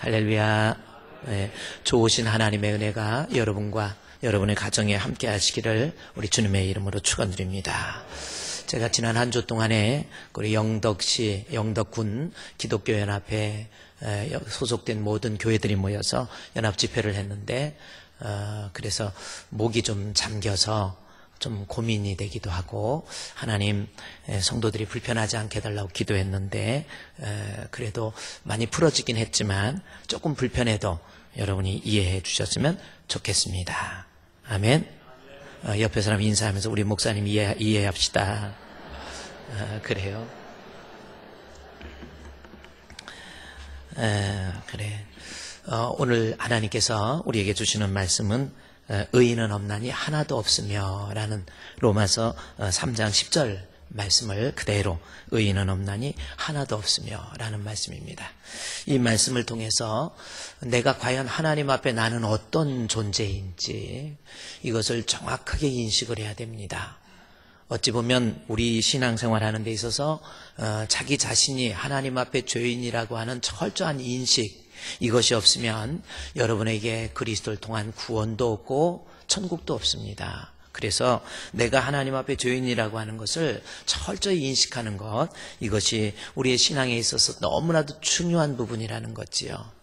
할렐루야. 네, 좋으신 하나님의 은혜가 여러분과 여러분의 가정에 함께 하시기를 우리 주님의 이름으로 축원드립니다. 제가 지난 한 주 동안에 우리 영덕시, 영덕군 기독교연합회 소속된 모든 교회들이 모여서 연합 집회를 했는데 그래서 목이 좀 잠겨서 좀 고민이 되기도 하고 하나님 성도들이 불편하지 않게 해달라고 기도했는데 그래도 많이 풀어지긴 했지만 조금 불편해도 여러분이 이해해 주셨으면 좋겠습니다. 아멘. 옆에 사람 인사하면서 우리 목사님 이해합시다. 그래요. 그래. 오늘 하나님께서 우리에게 주시는 말씀은 의인은 없나니 하나도 없으며 라는 로마서 3장 10절 말씀을 그대로 의인은 없나니 하나도 없으며 라는 말씀입니다. 이 말씀을 통해서 내가 과연 하나님 앞에 나는 어떤 존재인지 이것을 정확하게 인식을 해야 됩니다. 어찌 보면 우리 신앙생활 하는 데 있어서 자기 자신이 하나님 앞에 죄인이라고 하는 철저한 인식, 이것이 없으면 여러분에게 그리스도를 통한 구원도 없고 천국도 없습니다. 그래서 내가 하나님 앞에 죄인이라고 하는 것을 철저히 인식하는 것, 이것이 우리의 신앙에 있어서 너무나도 중요한 부분이라는 거지요.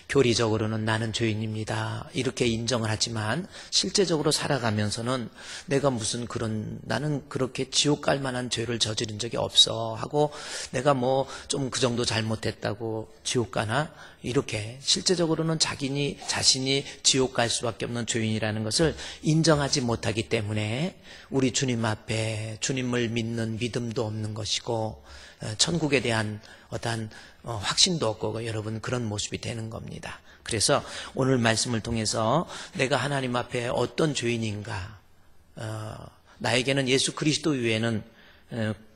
교리적으로는 나는 죄인입니다 이렇게 인정을 하지만 실제적으로 살아가면서는 내가 무슨 나는 그렇게 지옥 갈 만한 죄를 저지른 적이 없어 하고 내가 뭐 좀 그 정도 잘못했다고 지옥 가나 이렇게 실제적으로는 자신이 지옥 갈 수밖에 없는 죄인이라는 것을 인정하지 못하기 때문에 우리 주님 앞에 주님을 믿는 믿음도 없는 것이고 천국에 대한 어떠한 확신도 없고 여러분 그런 모습이 되는 겁니다. 그래서 오늘 말씀을 통해서 내가 하나님 앞에 어떤 죄인인가, 나에게는 예수 그리스도 외에는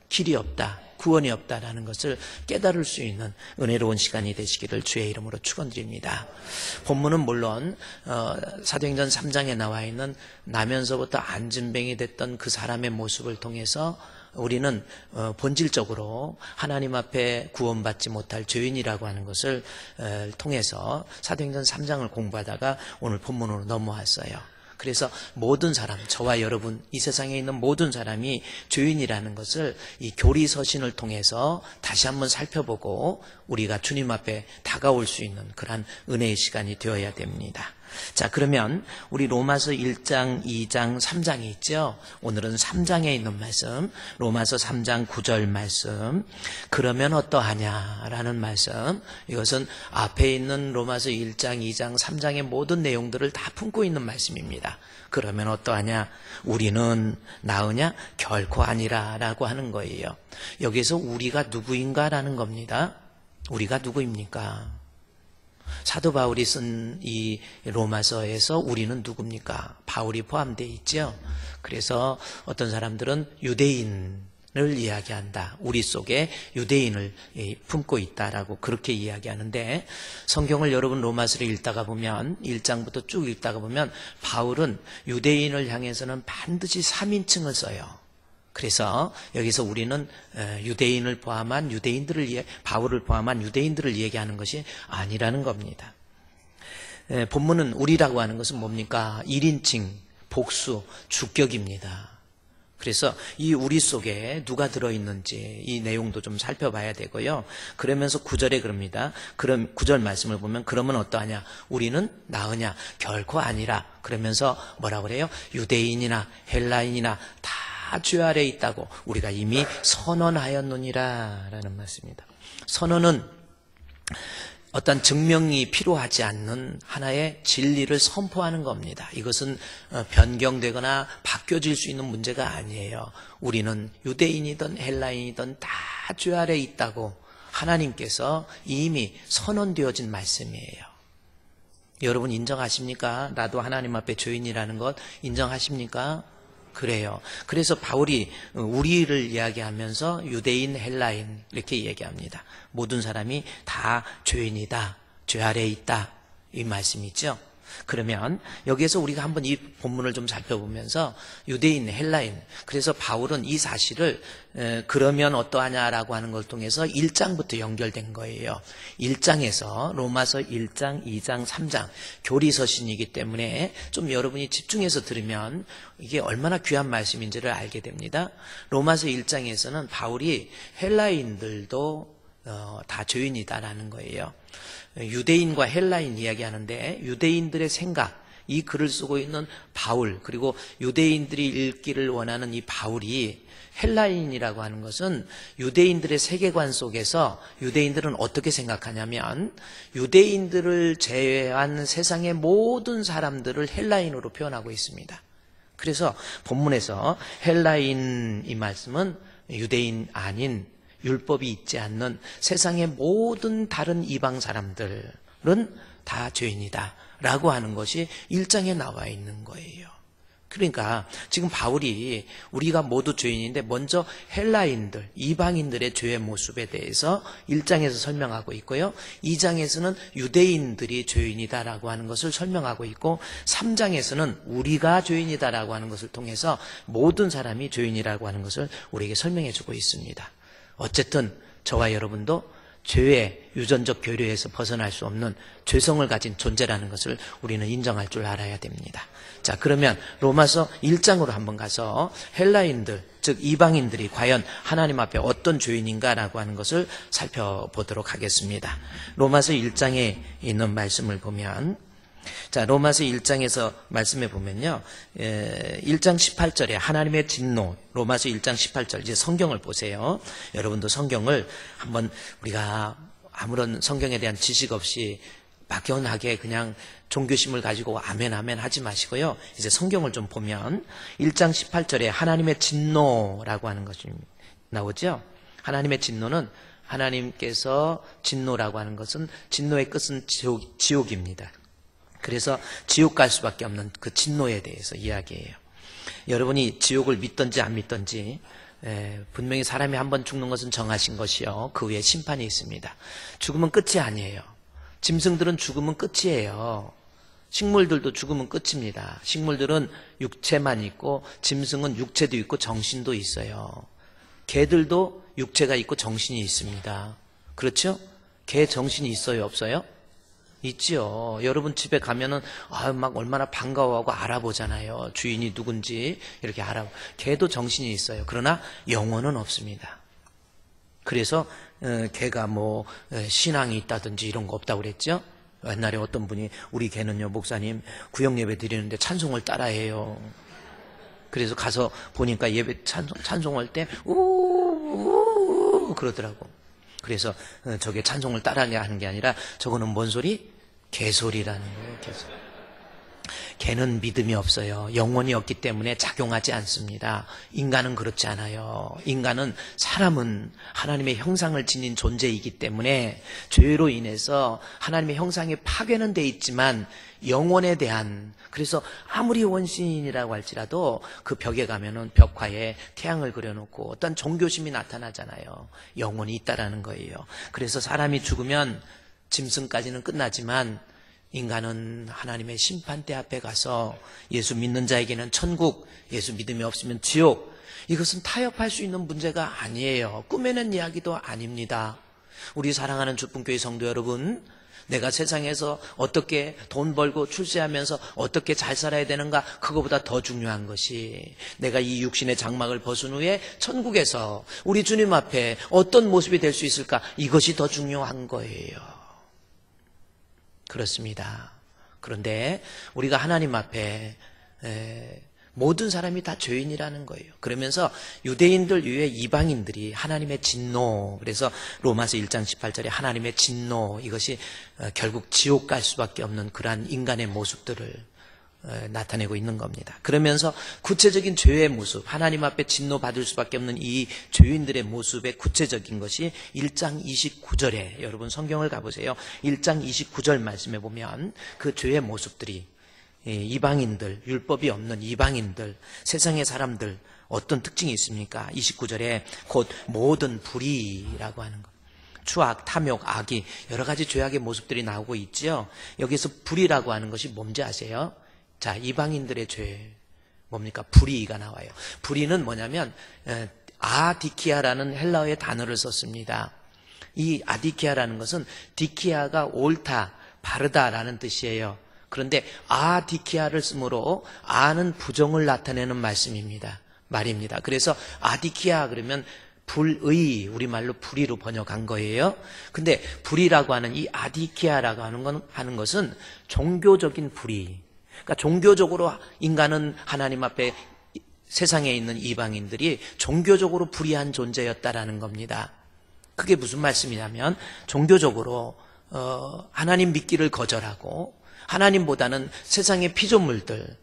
길이 없다, 구원이 없다라는 것을 깨달을 수 있는 은혜로운 시간이 되시기를 주의 이름으로 축원드립니다. 본문은 물론 사도행전 3장에 나와 있는 나면서부터 안진뱅이 됐던 그 사람의 모습을 통해서 우리는 본질적으로 하나님 앞에 구원받지 못할 죄인이라고 하는 것을 통해서 사도행전 3장을 공부하다가 오늘 본문으로 넘어왔어요. 그래서 모든 사람, 저와 여러분, 이 세상에 있는 모든 사람이 죄인이라는 것을 이 교리서신을 통해서 다시 한번 살펴보고 우리가 주님 앞에 다가올 수 있는 그러한 은혜의 시간이 되어야 됩니다. 자, 그러면 우리 로마서 1장, 2장, 3장이 있죠. 오늘은 3장에 있는 말씀, 로마서 3장 9절 말씀, 그러면 어떠하냐라는 말씀, 이것은 앞에 있는 로마서 1장, 2장, 3장의 모든 내용들을 다 품고 있는 말씀입니다. 그러면 어떠하냐? 우리는 나으냐? 결코 아니라 라고 하는 거예요. 여기서 우리가 누구인가라는 겁니다. 우리가 누구입니까? 사도 바울이 쓴 이 로마서에서 우리는 누굽니까? 바울이 포함되어 있죠. 그래서 어떤 사람들은 유대인을 이야기한다. 우리 속에 유대인을 품고 있다라고 그렇게 이야기하는데 성경을 여러분 로마서를 읽다가 보면 1장부터 쭉 읽다가 보면 바울은 유대인을 향해서는 반드시 3인칭을 써요. 그래서 여기서 우리는 유대인을 포함한 바울을 포함한 유대인들을 얘기하는 것이 아니라는 겁니다. 본문은 우리라고 하는 것은 뭡니까? 1인칭, 복수, 주격입니다. 그래서 이 우리 속에 누가 들어있는지 이 내용도 좀 살펴봐야 되고요. 그러면서 9절에 그럽니다. 그럼 9절 말씀을 보면 그러면 어떠하냐? 우리는 나으냐? 결코 아니라. 그러면서 뭐라고 그래요? 유대인이나 헬라인이나 다 죄 아래에 있다고 우리가 이미 선언하였느니라 라는 말씀입니다. 선언은 어떤 증명이 필요하지 않는 하나의 진리를 선포하는 겁니다. 이것은 변경되거나 바뀌어질 수 있는 문제가 아니에요. 우리는 유대인이든 헬라인이든 다 죄 아래에 있다고 하나님께서 이미 선언되어진 말씀이에요. 여러분 인정하십니까? 나도 하나님 앞에 죄인이라는 것 인정하십니까? 그래요. 그래서 바울이 우리를 이야기하면서 유대인, 헬라인 이렇게 얘기합니다. 모든 사람이 다 죄인이다, 죄 아래에 있다 이 말씀이죠. 그러면 여기에서 우리가 한번 이 본문을 좀 살펴보면서 유대인, 헬라인, 그래서 바울은 이 사실을 그러면 어떠하냐라고 하는 걸 통해서 1장부터 연결된 거예요. 1장에서 로마서 1장, 2장, 3장 교리서신이기 때문에 좀 여러분이 집중해서 들으면 이게 얼마나 귀한 말씀인지를 알게 됩니다. 로마서 1장에서는 바울이 헬라인들도 다 죄인이다라는 거예요. 유대인과 헬라인 이야기하는데 유대인들의 생각, 이 글을 쓰고 있는 바울, 그리고 유대인들이 읽기를 원하는 이 바울이 헬라인이라고 하는 것은 유대인들의 세계관 속에서 유대인들은 어떻게 생각하냐면 유대인들을 제외한 세상의 모든 사람들을 헬라인으로 표현하고 있습니다. 그래서 본문에서 헬라인 이 말씀은 유대인 아닌 율법이 있지 않는 세상의 모든 다른 이방 사람들은 다 죄인이다 라고 하는 것이 1장에 나와 있는 거예요. 그러니까 지금 바울이 우리가 모두 죄인인데 먼저 헬라인들, 이방인들의 죄의 모습에 대해서 1장에서 설명하고 있고요. 2장에서는 유대인들이 죄인이다라고 하는 것을 설명하고 있고 3장에서는 우리가 죄인이다라고 하는 것을 통해서 모든 사람이 죄인이라고 하는 것을 우리에게 설명해 주고 있습니다. 어쨌든 저와 여러분도 죄의 유전적 교류에서 벗어날 수 없는 죄성을 가진 존재라는 것을 우리는 인정할 줄 알아야 됩니다. 자, 그러면 로마서 1장으로 한번 가서 헬라인들, 즉 이방인들이 과연 하나님 앞에 어떤 죄인인가라고 하는 것을 살펴보도록 하겠습니다. 로마서 1장에 있는 말씀을 보면, 자, 로마서 1장에서 말씀해 보면요, 1장 18절에 하나님의 진노, 로마서 1장 18절, 이제 성경을 보세요. 여러분도 성경을 한번 우리가 아무런 성경에 대한 지식 없이 막연하게 그냥 종교심을 가지고 아멘 아멘 하지 마시고요. 이제 성경을 좀 보면 1장 18절에 하나님의 진노라고 하는 것이 나오죠. 하나님의 진노는 하나님께서 진노라고 하는 것은 진노의 끝은 지옥입니다. 그래서 지옥 갈 수밖에 없는 그 진노에 대해서 이야기해요. 여러분이 지옥을 믿든지 안 믿든지 분명히 사람이 한번 죽는 것은 정하신 것이요. 그 위에 심판이 있습니다. 죽으면 끝이 아니에요. 짐승들은 죽으면 끝이에요. 식물들도 죽으면 끝입니다. 식물들은 육체만 있고 짐승은 육체도 있고 정신도 있어요. 개들도 육체가 있고 정신이 있습니다. 그렇죠? 개 정신이 있어요, 없어요? 있지요. 여러분 집에 가면은 막 얼마나 반가워하고 알아보잖아요. 주인이 누군지 이렇게 알아보. 개도 정신이 있어요. 그러나 영혼은 없습니다. 그래서 개가 뭐 신앙이 있다든지 이런 거 없다고 그랬죠. 옛날에 어떤 분이 우리 개는요, 목사님 구역 예배 드리는데 찬송을 따라해요. 그래서 가서 보니까 예배 찬송할 때 우우우 그러더라고. 그래서 저게 찬송을 따라하게 하는 게 아니라 저거는 뭔 소리? 개소리라는 거예요. 개소리. 개는 믿음이 없어요. 영혼이 없기 때문에 작용하지 않습니다. 인간은 그렇지 않아요. 인간은, 사람은 하나님의 형상을 지닌 존재이기 때문에 죄로 인해서 하나님의 형상이 파괴는 돼 있지만 영혼에 대한, 그래서 아무리 원신이라고 할지라도 그 벽에 가면은 벽화에 태양을 그려놓고 어떤 종교심이 나타나잖아요. 영혼이 있다라는 거예요. 그래서 사람이 죽으면 짐승까지는 끝나지만 인간은 하나님의 심판대 앞에 가서 예수 믿는 자에게는 천국, 예수 믿음이 없으면 지옥, 이것은 타협할 수 있는 문제가 아니에요. 꾸며낸 이야기도 아닙니다. 우리 사랑하는 주품교회 성도 여러분, 내가 세상에서 어떻게 돈 벌고 출세하면서 어떻게 잘 살아야 되는가, 그거보다 더 중요한 것이 내가 이 육신의 장막을 벗은 후에 천국에서 우리 주님 앞에 어떤 모습이 될 수 있을까, 이것이 더 중요한 거예요. 그렇습니다. 그런데 우리가 하나님 앞에 모든 사람이 다 죄인이라는 거예요. 그러면서 유대인들 이외에 이방인들이 하나님의 진노, 그래서 로마서 1장 18절에 하나님의 진노, 이것이 결국 지옥 갈 수밖에 없는 그러한 인간의 모습들을 나타내고 있는 겁니다. 그러면서 구체적인 죄의 모습, 하나님 앞에 진노받을 수밖에 없는 이 죄인들의 모습의 구체적인 것이 1장 29절에, 여러분 성경을 가보세요. 1장 29절 말씀에 보면 그 죄의 모습들이, 이방인들, 율법이 없는 이방인들, 세상의 사람들 어떤 특징이 있습니까? 29절에 곧 모든 불의라고 하는 것. 추악, 탐욕, 악의 여러 가지 죄악의 모습들이 나오고 있죠. 여기서 불의라고 하는 것이 뭔지 아세요? 자, 이방인들의 죄 뭡니까? 불의가 나와요. 불의는 뭐냐면 아디키아라는 헬라어의 단어를 썼습니다. 이 아디키아라는 것은 디키아가 옳다, 바르다라는 뜻이에요. 그런데 아디키아를 쓰므로 아는 부정을 나타내는 말입니다. 그래서 아디키아 그러면 불의, 우리말로 불의로 번역한 거예요. 근데 불의라고 하는 이 아디키아라고 하는 것은 종교적인 불의. 그러니까 종교적으로 인간은 하나님 앞에 세상에 있는 이방인들이 종교적으로 불의한 존재였다라는 겁니다. 그게 무슨 말씀이냐면 종교적으로 하나님 믿기를 거절하고 하나님보다는 세상의 피조물들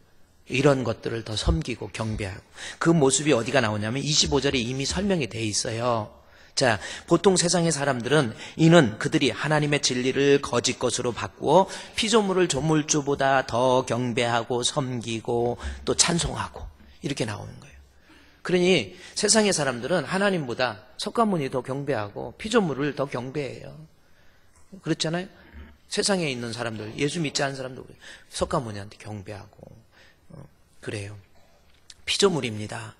이런 것들을 더 섬기고 경배하고 그 모습이 어디가 나오냐면 25절에 이미 설명이 돼 있어요. 자, 보통 세상의 사람들은 이는 그들이 하나님의 진리를 거짓 것으로 바꾸어 피조물을 조물주보다 더 경배하고 섬기고 또 찬송하고 이렇게 나오는 거예요. 그러니 세상의 사람들은 하나님보다 석가모니 더 경배하고 피조물을 더 경배해요. 그렇잖아요? 세상에 있는 사람들, 예수 믿지 않는 사람들 석가모니한테 경배하고 그래요. 피조물입니다.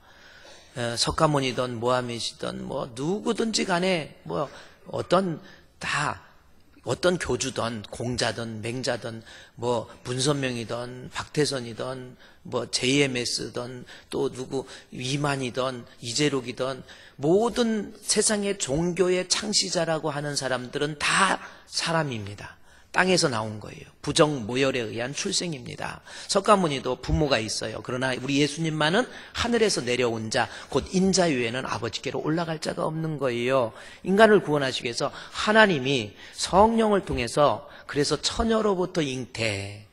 석가모니든 모하메시든 뭐 누구든지 간에 뭐 어떤 교주든 공자든 맹자든 뭐 문선명이든 박태선이든 뭐 JMS든 또 누구 위만이든 이재록이든 모든 세상의 종교의 창시자라고 하는 사람들은 다 사람입니다. 땅에서 나온 거예요. 부정모열에 의한 출생입니다. 석가모니도 부모가 있어요. 그러나 우리 예수님만은 하늘에서 내려온 자, 곧 인자유에는 아버지께로 올라갈 자가 없는 거예요. 인간을 구원하시기 위해서 하나님이 성령을 통해서 그래서 처녀로부터 잉태,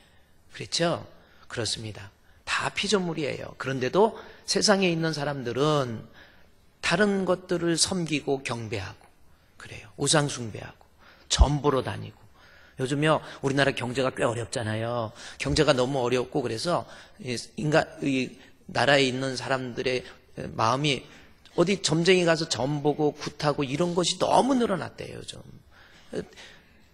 그렇죠? 그렇습니다. 다 피조물이에요. 그런데도 세상에 있는 사람들은 다른 것들을 섬기고 경배하고 그래요. 우상 숭배하고 점보러 다니고 요즘요 우리나라 경제가 꽤 어렵잖아요. 경제가 너무 어렵고 그래서 이 나라에 있는 사람들의 마음이 어디 점쟁이 가서 점 보고 굿하고 이런 것이 너무 늘어났대요. 요즘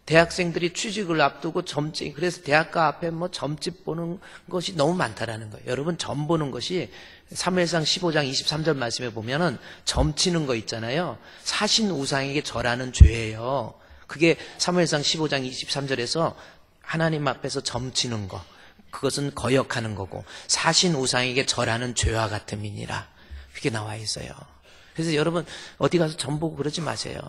대학생들이 취직을 앞두고 점쟁이 그래서 대학가 앞에 뭐 점집 보는 것이 너무 많다라는 거예요. 여러분 점 보는 것이 사무엘상 15장 23절 말씀에 보면은 점 치는 거 있잖아요. 사신 우상에게 절하는 죄예요. 그게 사무엘상 15장 23절에서 하나님 앞에서 점치는 거 그것은 거역하는 거고 사신 우상에게 절하는 죄와 같음이니라 그게 나와 있어요. 그래서 여러분 어디 가서 점 보고 그러지 마세요.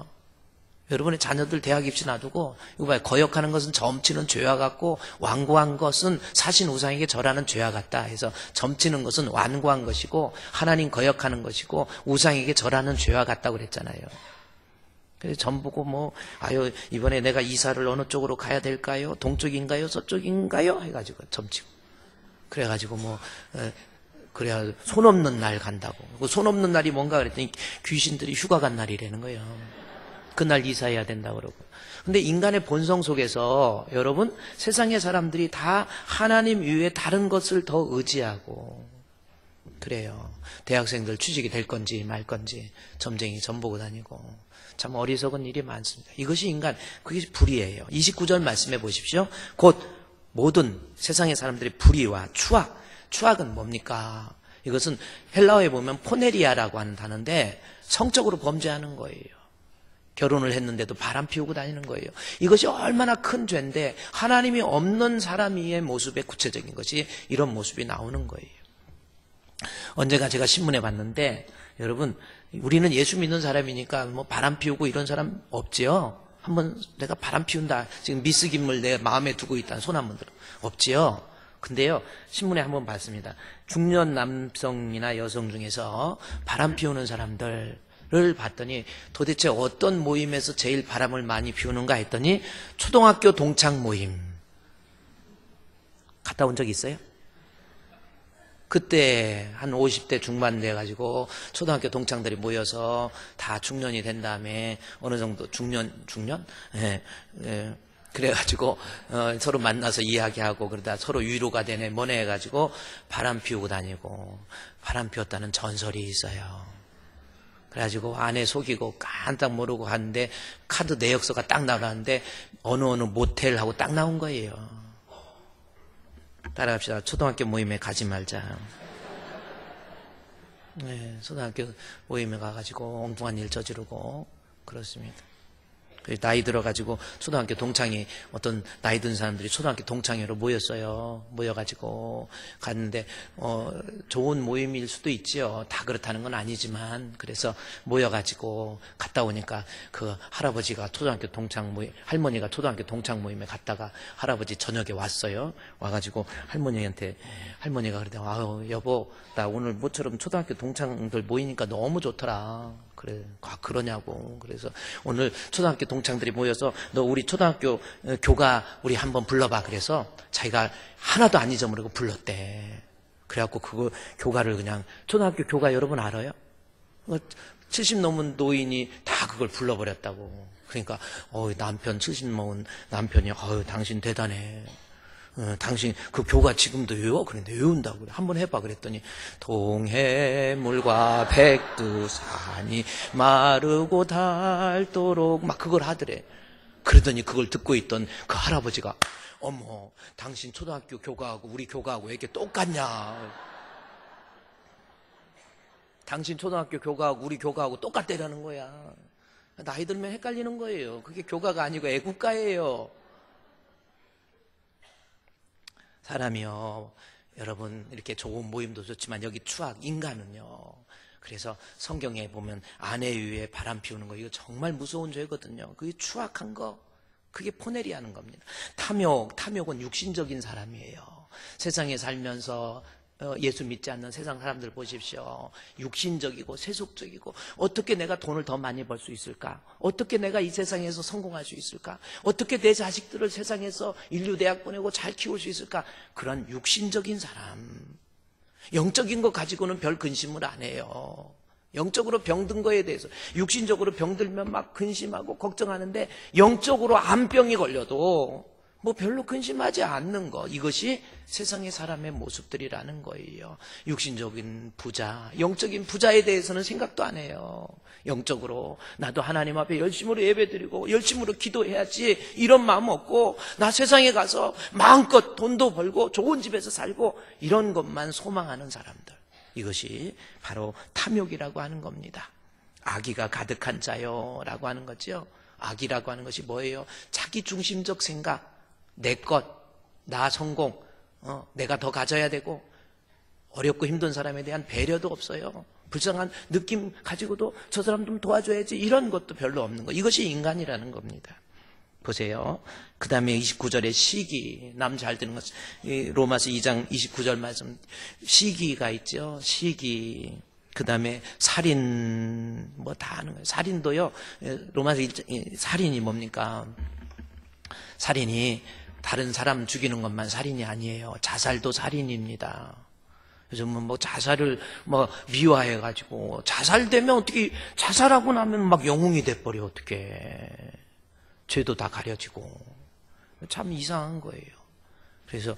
여러분의 자녀들 대학 입시 놔두고 이거 봐요. 거역하는 것은 점치는 죄와 같고 완고한 것은 사신 우상에게 절하는 죄와 같다 해서 점치는 것은 완고한 것이고 하나님 거역하는 것이고 우상에게 절하는 죄와 같다고 그랬잖아요. 그래서 점 보고 아유 이번에 내가 이사를 어느 쪽으로 가야 될까요? 동쪽인가요? 서쪽인가요? 해가지고 점치고 그래가지고 그래야 손 없는 날 간다고. 손 없는 날이 뭔가 그랬더니 귀신들이 휴가 간 날이라는 거예요. 그날 이사해야 된다고 그러고. 근데 인간의 본성 속에서 여러분 세상의 사람들이 다 하나님 이외에 다른 것을 더 의지하고 그래요. 대학생들 취직이 될 건지 말 건지 점쟁이 점 보고 다니고 참 어리석은 일이 많습니다. 이것이 인간, 그게 불의예요. 29절 말씀해 보십시오. 곧 모든 세상의 사람들의 불의와 추악. 추악은 뭡니까? 이것은 헬라어에 보면 포네리아라고 하는 단어인데 성적으로 범죄하는 거예요. 결혼을 했는데도 바람 피우고 다니는 거예요. 이것이 얼마나 큰 죄인데 하나님이 없는 사람의 모습의 구체적인 것이 이런 모습이 나오는 거예요. 언제가 제가 신문에 봤는데 여러분 우리는 예수 믿는 사람이니까 바람 피우고 이런 사람 없지요? 한번 내가 바람 피운다 지금 미스김을 내 마음에 두고 있다는 손 한번 들어 없지요? 근데요 신문에 한번 봤습니다. 중년 남성이나 여성 중에서 바람 피우는 사람들을 봤더니 도대체 어떤 모임에서 제일 바람을 많이 피우는가 했더니 초등학교 동창 모임 갔다 온 적 있어요? 그때 한 50대 중반 돼가지고 초등학교 동창들이 모여서 다 중년이 된 다음에 어느 정도 중년? 그래가지고 서로 만나서 이야기하고 그러다 서로 위로가 되네 뭐네 해가지고 바람 피우고 다니고 바람 피웠다는 전설이 있어요. 그래가지고 아내 속이고 깜짝 모르고 갔는데 카드 내역서가 딱 나가는데 어느 모텔하고 딱 나온 거예요. 따라갑시다. 초등학교 모임에 가지 말자. 네, 초등학교 모임에 가가지고 엉뚱한 일 저지르고 그렇습니다. 나이 들어가지고 초등학교 동창회 어떤 나이 든 사람들이 초등학교 동창회로 모였어요. 모여가지고 갔는데 좋은 모임일 수도 있지요. 다 그렇다는 건 아니지만 그래서 모여가지고 갔다 오니까 그 할아버지가 초등학교 동창 모임, 할머니가 초등학교 동창 모임에 갔다가 할아버지 저녁에 왔어요. 와가지고 할머니가 그러더니 아유 여보 나 오늘 모처럼 초등학교 동창들 모이니까 너무 좋더라. 그래, 그러냐고. 그래서 오늘 초등학교 동창들이 모여서 너 우리 초등학교 교가 우리 한번 불러봐. 그래서 자기가 하나도 안 잊어버리고 불렀대. 그래갖고 그거 교가를 그냥 초등학교 교가 여러분 알아요? 70 넘은 노인이 다 그걸 불러버렸다고. 그러니까 남편 70 먹은 남편이 당신 대단해. 당신 그 교가 지금도 외워? 그런데 외운다고 그래. 한번 해봐 그랬더니 동해물과 백두산이 마르고 닳도록 막 그걸 하더래. 그러더니 그걸 듣고 있던 그 할아버지가 어머 당신 초등학교 교가하고 우리 교가하고 왜 이렇게 똑같냐. 당신 초등학교 교가하고 우리 교가하고 똑같다라는 거야. 나이 들면 헷갈리는 거예요. 그게 교가가 아니고 애국가예요. 사람이요, 여러분 이렇게 좋은 모임도 좋지만 여기 추악, 인간은요. 그래서 성경에 보면 아내 위에 바람 피우는 거 이거 정말 무서운 죄거든요. 그게 추악한 거, 그게 포네리하는 겁니다. 탐욕은 육신적인 사람이에요. 세상에 살면서 예수 믿지 않는 세상 사람들 보십시오. 육신적이고 세속적이고 어떻게 내가 돈을 더 많이 벌 수 있을까? 어떻게 내가 이 세상에서 성공할 수 있을까? 어떻게 내 자식들을 세상에서 인류대학 보내고 잘 키울 수 있을까? 그런 육신적인 사람. 영적인 거 가지고는 별 근심을 안 해요. 영적으로 병든 거에 대해서 육신적으로 병들면 막 근심하고 걱정하는데 영적으로 암병이 걸려도 뭐 별로 근심하지 않는 거, 이것이 세상의 사람의 모습들이라는 거예요. 육신적인 부자, 영적인 부자에 대해서는 생각도 안 해요. 영적으로 나도 하나님 앞에 열심으로 예배드리고 열심으로 기도해야지 이런 마음 없고 나 세상에 가서 마음껏 돈도 벌고 좋은 집에서 살고 이런 것만 소망하는 사람들, 이것이 바로 탐욕이라고 하는 겁니다. 악의가 가득한 자요 라고 하는 거죠. 악이라고 하는 것이 뭐예요? 자기중심적 생각, 내 것, 나 성공, 내가 더 가져야 되고 어렵고 힘든 사람에 대한 배려도 없어요. 불쌍한 느낌 가지고도 저 사람 좀 도와줘야지 이런 것도 별로 없는 거. 이것이 인간이라는 겁니다. 보세요. 그 다음에 29절에 시기, 남 잘 듣는 것, 로마서 2장 29절 말씀, 시기가 있죠. 시기. 그 다음에 살인, 뭐 다 하는 거예요. 살인도요, 로마서 1장, 살인이 뭡니까? 살인이 다른 사람 죽이는 것만 살인이 아니에요. 자살도 살인입니다. 요즘은 뭐 자살을 뭐 미화해가지고 자살되면 어떻게 자살하고 나면 막 영웅이 돼버려 어떻게 죄도 다 가려지고 참 이상한 거예요. 그래서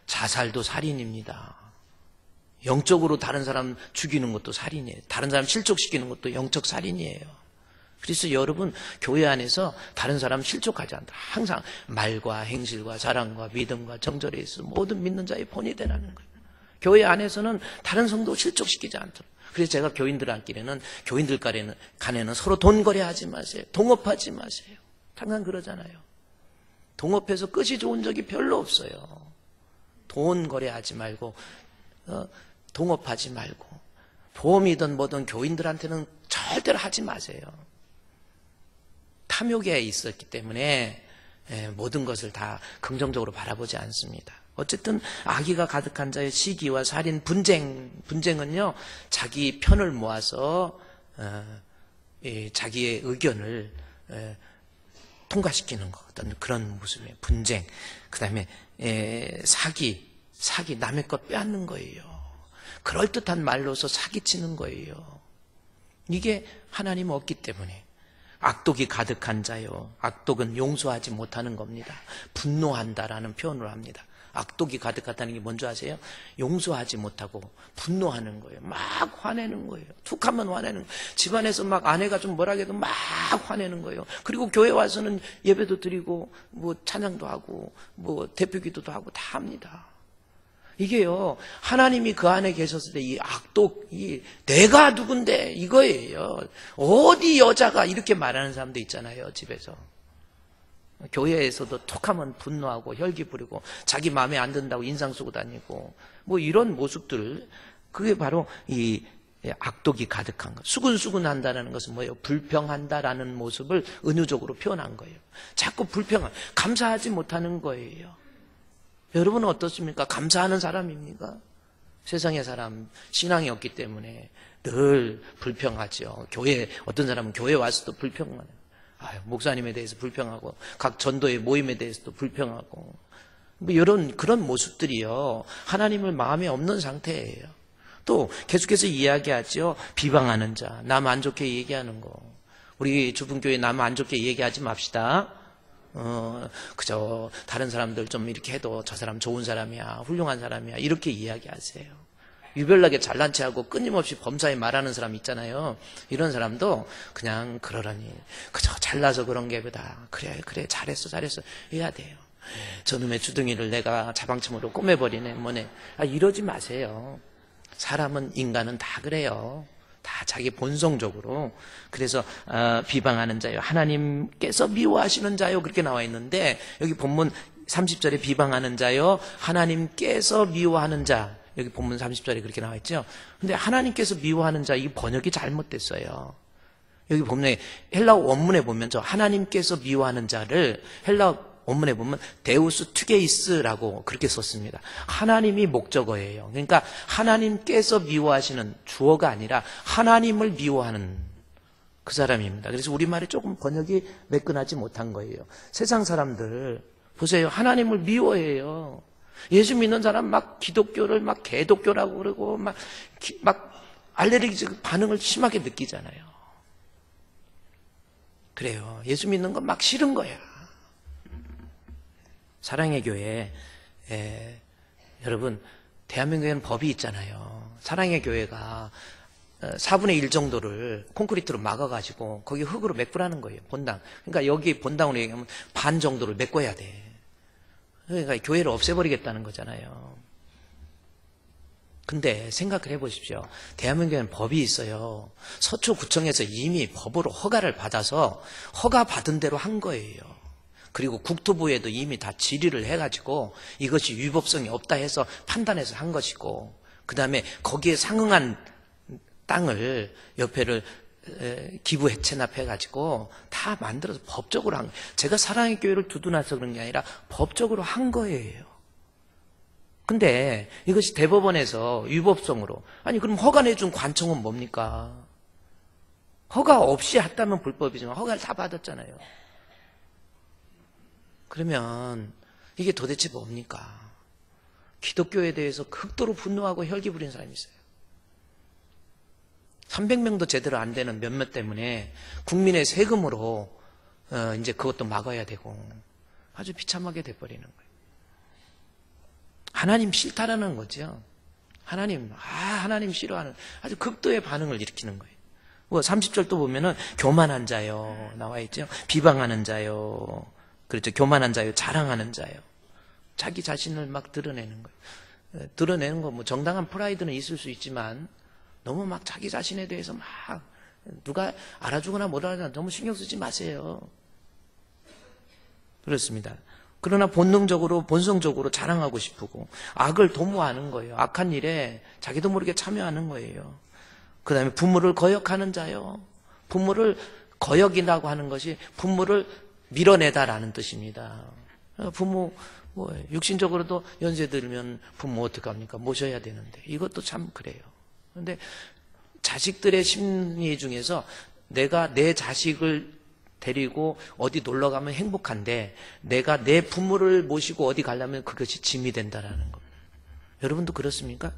자살도 살인입니다. 영적으로 다른 사람 죽이는 것도 살인이에요. 다른 사람 실족시키는 것도 영적 살인이에요. 그래서 여러분 교회 안에서 다른 사람 실족하지 않다. 항상 말과 행실과 사랑과 믿음과 정절에 있어 모든 믿는 자의 본이 되라는 거예요. 교회 안에서는 다른 성도 실족시키지 않도록. 그래서 제가 교인들끼리는 교인들 간에는 서로 돈 거래하지 마세요. 동업하지 마세요. 항상 그러잖아요. 동업해서 끝이 좋은 적이 별로 없어요. 돈 거래하지 말고 동업하지 말고 보험이든 뭐든 교인들한테는 절대로 하지 마세요. 탐욕에 있었기 때문에 모든 것을 다 긍정적으로 바라보지 않습니다. 어쨌든 악의가 가득한 자의 시기와 살인, 분쟁은요 자기 편을 모아서 자기의 의견을 통과시키는 것, 어떤 그런 모습이에요. 분쟁. 그 다음에 사기, 남의 것 빼앗는 거예요. 그럴듯한 말로서 사기치는 거예요. 이게 하나님 없기 때문에. 악독이 가득한 자요. 악독은 용서하지 못하는 겁니다. 분노한다라는 표현을 합니다. 악독이 가득하다는 게 뭔지 아세요? 용서하지 못하고 분노하는 거예요. 막 화내는 거예요. 툭하면 화내는 거예요. 집안에서 막 아내가 좀 뭐라 해도 막 화내는 거예요. 그리고 교회 와서는 예배도 드리고 뭐 찬양도 하고 뭐 대표기도도 하고 다 합니다. 이게요, 하나님이 그 안에 계셨을 때 이 악독이 내가 누군데 이거예요. 어디 여자가 이렇게 말하는 사람도 있잖아요, 집에서. 교회에서도 톡하면 분노하고 혈기 부리고 자기 마음에 안 든다고 인상 쓰고 다니고 뭐 이런 모습들, 그게 바로 이 악독이 가득한 것. 수근수근한다는 것은 뭐예요? 불평한다라는 모습을 은유적으로 표현한 거예요. 자꾸 감사하지 못하는 거예요. 여러분은 어떻습니까? 감사하는 사람입니까? 세상의 사람, 신앙이 없기 때문에 늘 불평하죠. 어떤 사람은 교회 와서도 불평하는, 목사님에 대해서 불평하고, 각 전도의 모임에 대해서도 불평하고, 뭐 그런 모습들이요, 하나님을 마음에 없는 상태예요. 또 계속해서 이야기하죠. 비방하는 자, 남 안 좋게 얘기하는 거. 우리 주분교회 남 안 좋게 얘기하지 맙시다. 그저 다른 사람들 좀 이렇게 해도 저 사람 좋은 사람이야, 훌륭한 사람이야, 이렇게 이야기하세요. 유별나게 잘난 체하고 끊임없이 범사에 말하는 사람 있잖아요. 이런 사람도 그냥 그러려니 그저 잘나서 그런 게 보다 그래 잘했어 해야 돼요. 저놈의 주둥이를 내가 자방침으로 꼬매버리네 뭐네, 이러지 마세요. 사람은, 인간은 다 그래요. 다 자기 본성적으로. 그래서 비방하는 자요, 하나님께서 미워하시는 자요, 그렇게 나와 있는데 여기 본문 30절에 비방하는 자요, 하나님께서 미워하는 자, 여기 본문 30절에 그렇게 나와 있죠. 근데 하나님께서 미워하는 자, 이 번역이 잘못됐어요. 여기 본문에 헬라어 원문에 보면 저 하나님께서 미워하는 자를 헬라어 원문에 보면 데우스 투게이스라고 그렇게 썼습니다. 하나님이 목적어예요. 그러니까 하나님께서 미워하시는, 주어가 아니라 하나님을 미워하는 그 사람입니다. 그래서 우리말이 조금 번역이 매끈하지 못한 거예요. 세상 사람들 보세요. 하나님을 미워해요. 예수 믿는 사람 막 기독교를 막 개독교라고 그러고 막 알레르기적 반응을 심하게 느끼잖아요. 그래요. 예수 믿는 건 막 싫은 거야. 사랑의 교회, 여러분, 대한민국에는 법이 있잖아요. 사랑의 교회가 4분의 1 정도를 콘크리트로 막아가지고 거기 흙으로 메꾸라는 거예요. 본당. 그러니까 여기 본당으로 얘기하면 반 정도를 메꿔야 돼. 그러니까 교회를 없애버리겠다는 거잖아요. 근데 생각을 해보십시오. 대한민국에는 법이 있어요. 서초구청에서 이미 법으로 허가를 받아서 허가 받은 대로 한 거예요. 그리고 국토부에도 이미 다 질의를 해가지고 이것이 위법성이 없다 해서 판단해서 한 것이고, 그 다음에 거기에 상응한 땅을 옆에를 기부 체납해가지고 다 만들어서 법적으로 한 거예요. 제가 사랑의 교회를 두둔해서 그런 게 아니라 법적으로 한 거예요. 근데 이것이 대법원에서 위법성으로, 아니 그럼 허가 내준 관청은 뭡니까? 허가 없이 했다면 불법이지만 허가를 다 받았잖아요. 그러면 이게 도대체 뭡니까? 기독교에 대해서 극도로 분노하고 혈기 부린 사람이 있어요. 300명도 제대로 안 되는 몇몇 때문에 국민의 세금으로 이제 그것도 막아야 되고 아주 비참하게 돼버리는 거예요. 하나님 싫다라는 거죠. 하나님 싫어하는 아주 극도의 반응을 일으키는 거예요. 뭐 30절 또 보면은 교만한 자요 나와 있죠. 비방하는 자요. 그렇죠. 교만한 자요, 자랑하는 자요. 자기 자신을 막 드러내는 거예요. 드러내는 거 뭐 정당한 프라이드는 있을 수 있지만 너무 막 자기 자신에 대해서 막 누가 알아주거나 못 알아주거나 너무 신경 쓰지 마세요. 그렇습니다. 그러나 본성적으로 자랑하고 싶고 악을 도모하는 거예요. 악한 일에 자기도 모르게 참여하는 거예요. 그 다음에 부모를 거역하는 자요. 부모를 거역이라고 하는 것이 부모를 밀어내다라는 뜻입니다. 부모, 육신적으로도 연세 들면 부모 어떡합니까? 모셔야 되는데. 이것도 참 그래요. 그런데 자식들의 심리 중에서 내가 내 자식을 데리고 어디 놀러 가면 행복한데 내가 내 부모를 모시고 어디 가려면 그것이 짐이 된다라는 겁니다. 여러분도 그렇습니까?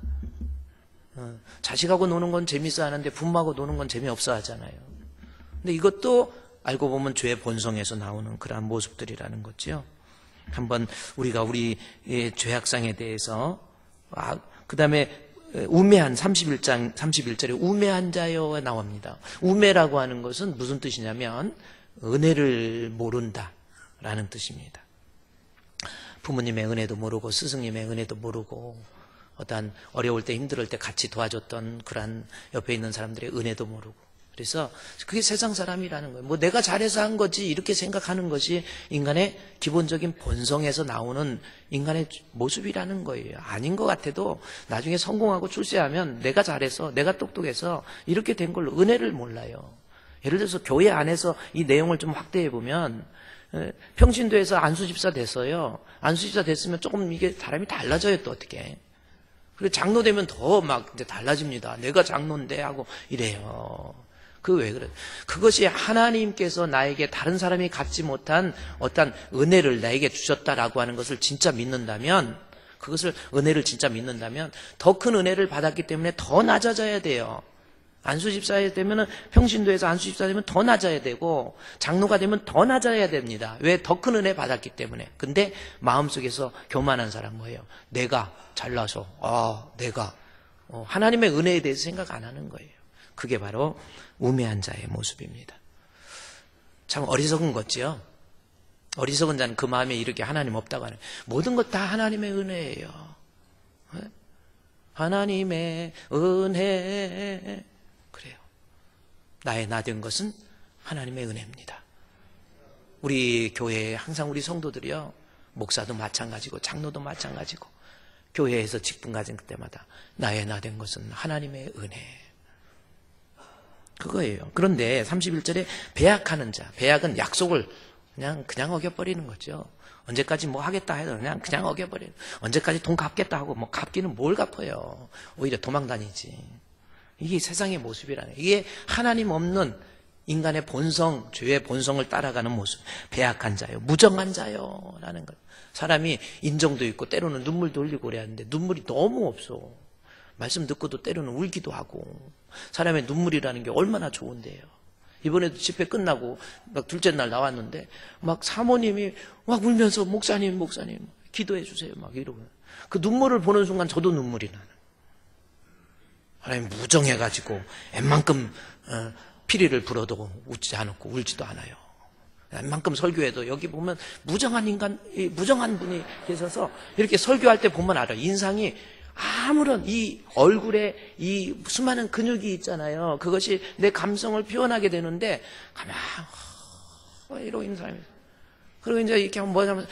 자식하고 노는 건 재밌어 하는데 부모하고 노는 건 재미없어 하잖아요. 근데 이것도 알고 보면 죄의 본성에서 나오는 그러한 모습들이라는 거죠. 한번 우리가 우리 죄악상에 대해서 그 다음에 우매한 31장 31절에 우매한 자여 나옵니다. 우매라고 하는 것은 무슨 뜻이냐면 은혜를 모른다라는 뜻입니다. 부모님의 은혜도 모르고 스승님의 은혜도 모르고 어떠한 어려울 때 힘들 때 같이 도와줬던 그러한 옆에 있는 사람들의 은혜도 모르고, 그래서 그게 세상 사람이라는 거예요. 뭐 내가 잘해서 한 거지 이렇게 생각하는 것이 인간의 기본적인 본성에서 나오는 인간의 모습이라는 거예요. 아닌 것 같아도 나중에 성공하고 출세하면 내가 잘해서 내가 똑똑해서 이렇게 된 걸로 은혜를 몰라요. 예를 들어서 교회 안에서 이 내용을 좀 확대해 보면 평신도에서 안수집사 됐어요. 안수집사 됐으면 조금 이게 사람이 달라져요. 또 어떻게. 그리고 장로 되면 더 막 이제 달라집니다. 내가 장로인데 하고 이래요. 그 왜 그래? 그것이 하나님께서 나에게 다른 사람이 갖지 못한 어떤 은혜를 나에게 주셨다라고 하는 것을 진짜 믿는다면, 그것을 은혜를 진짜 믿는다면 더 큰 은혜를 받았기 때문에 더 낮아져야 돼요. 안수집사에 되면은 평신도에서 안수집사 되면 더 낮아야 되고 장로가 되면 더 낮아야 됩니다. 왜? 더 큰 은혜 받았기 때문에. 근데 마음속에서 교만한 사람 뭐예요? 내가 잘나서 내가 하나님의 은혜에 대해서 생각 안 하는 거예요. 그게 바로 우매한 자의 모습입니다. 참 어리석은 거지요. 어리석은 자는 그 마음에 이렇게 하나님 없다고 하는, 모든 것 다 하나님의 은혜예요. 하나님의 은혜. 그래요. 나의 나 된 것은 하나님의 은혜입니다. 우리 교회에 항상 우리 성도들이요, 목사도 마찬가지고 장로도 마찬가지고 교회에서 직분 가진 그때마다 나의 나 된 것은 하나님의 은혜, 그거예요. 그런데 31절에 배약하는 자, 배약은 약속을 그냥 어겨버리는 거죠. 언제까지 뭐 하겠다 해도 그냥 어겨버리는, 언제까지 돈 갚겠다 하고 뭐 갚기는 뭘 갚아요. 오히려 도망다니지. 이게 세상의 모습이라는, 이게 하나님 없는 인간의 본성, 죄의 본성을 따라가는 모습. 배약한 자요, 무정한 자요 라는 것. 사람이 인정도 있고 때로는 눈물도 흘리고 그래야 하는데 눈물이 너무 없어. 말씀 듣고도 때로는 울기도 하고. 사람의 눈물이라는 게 얼마나 좋은데요. 이번에도 집회 끝나고 막 둘째 날 나왔는데 막 사모님이 막 울면서 목사님 기도해 주세요 막 이러고, 그 눈물을 보는 순간 저도 눈물이 나는. 하나님 무정해가지고 웬만큼 피리를 불어도 웃지 않고 울지도 않아요. 웬만큼 설교해도 여기 보면 무정한 분이 계셔서 이렇게 설교할 때 보면 알아요. 인상이 아무런 이 얼굴에 이 수많은 근육이 있잖아요. 그것이 내 감성을 표현하게 되는데 가만 이러고 있는 사람이, 그리고 이제 이렇게 한번 뭐냐면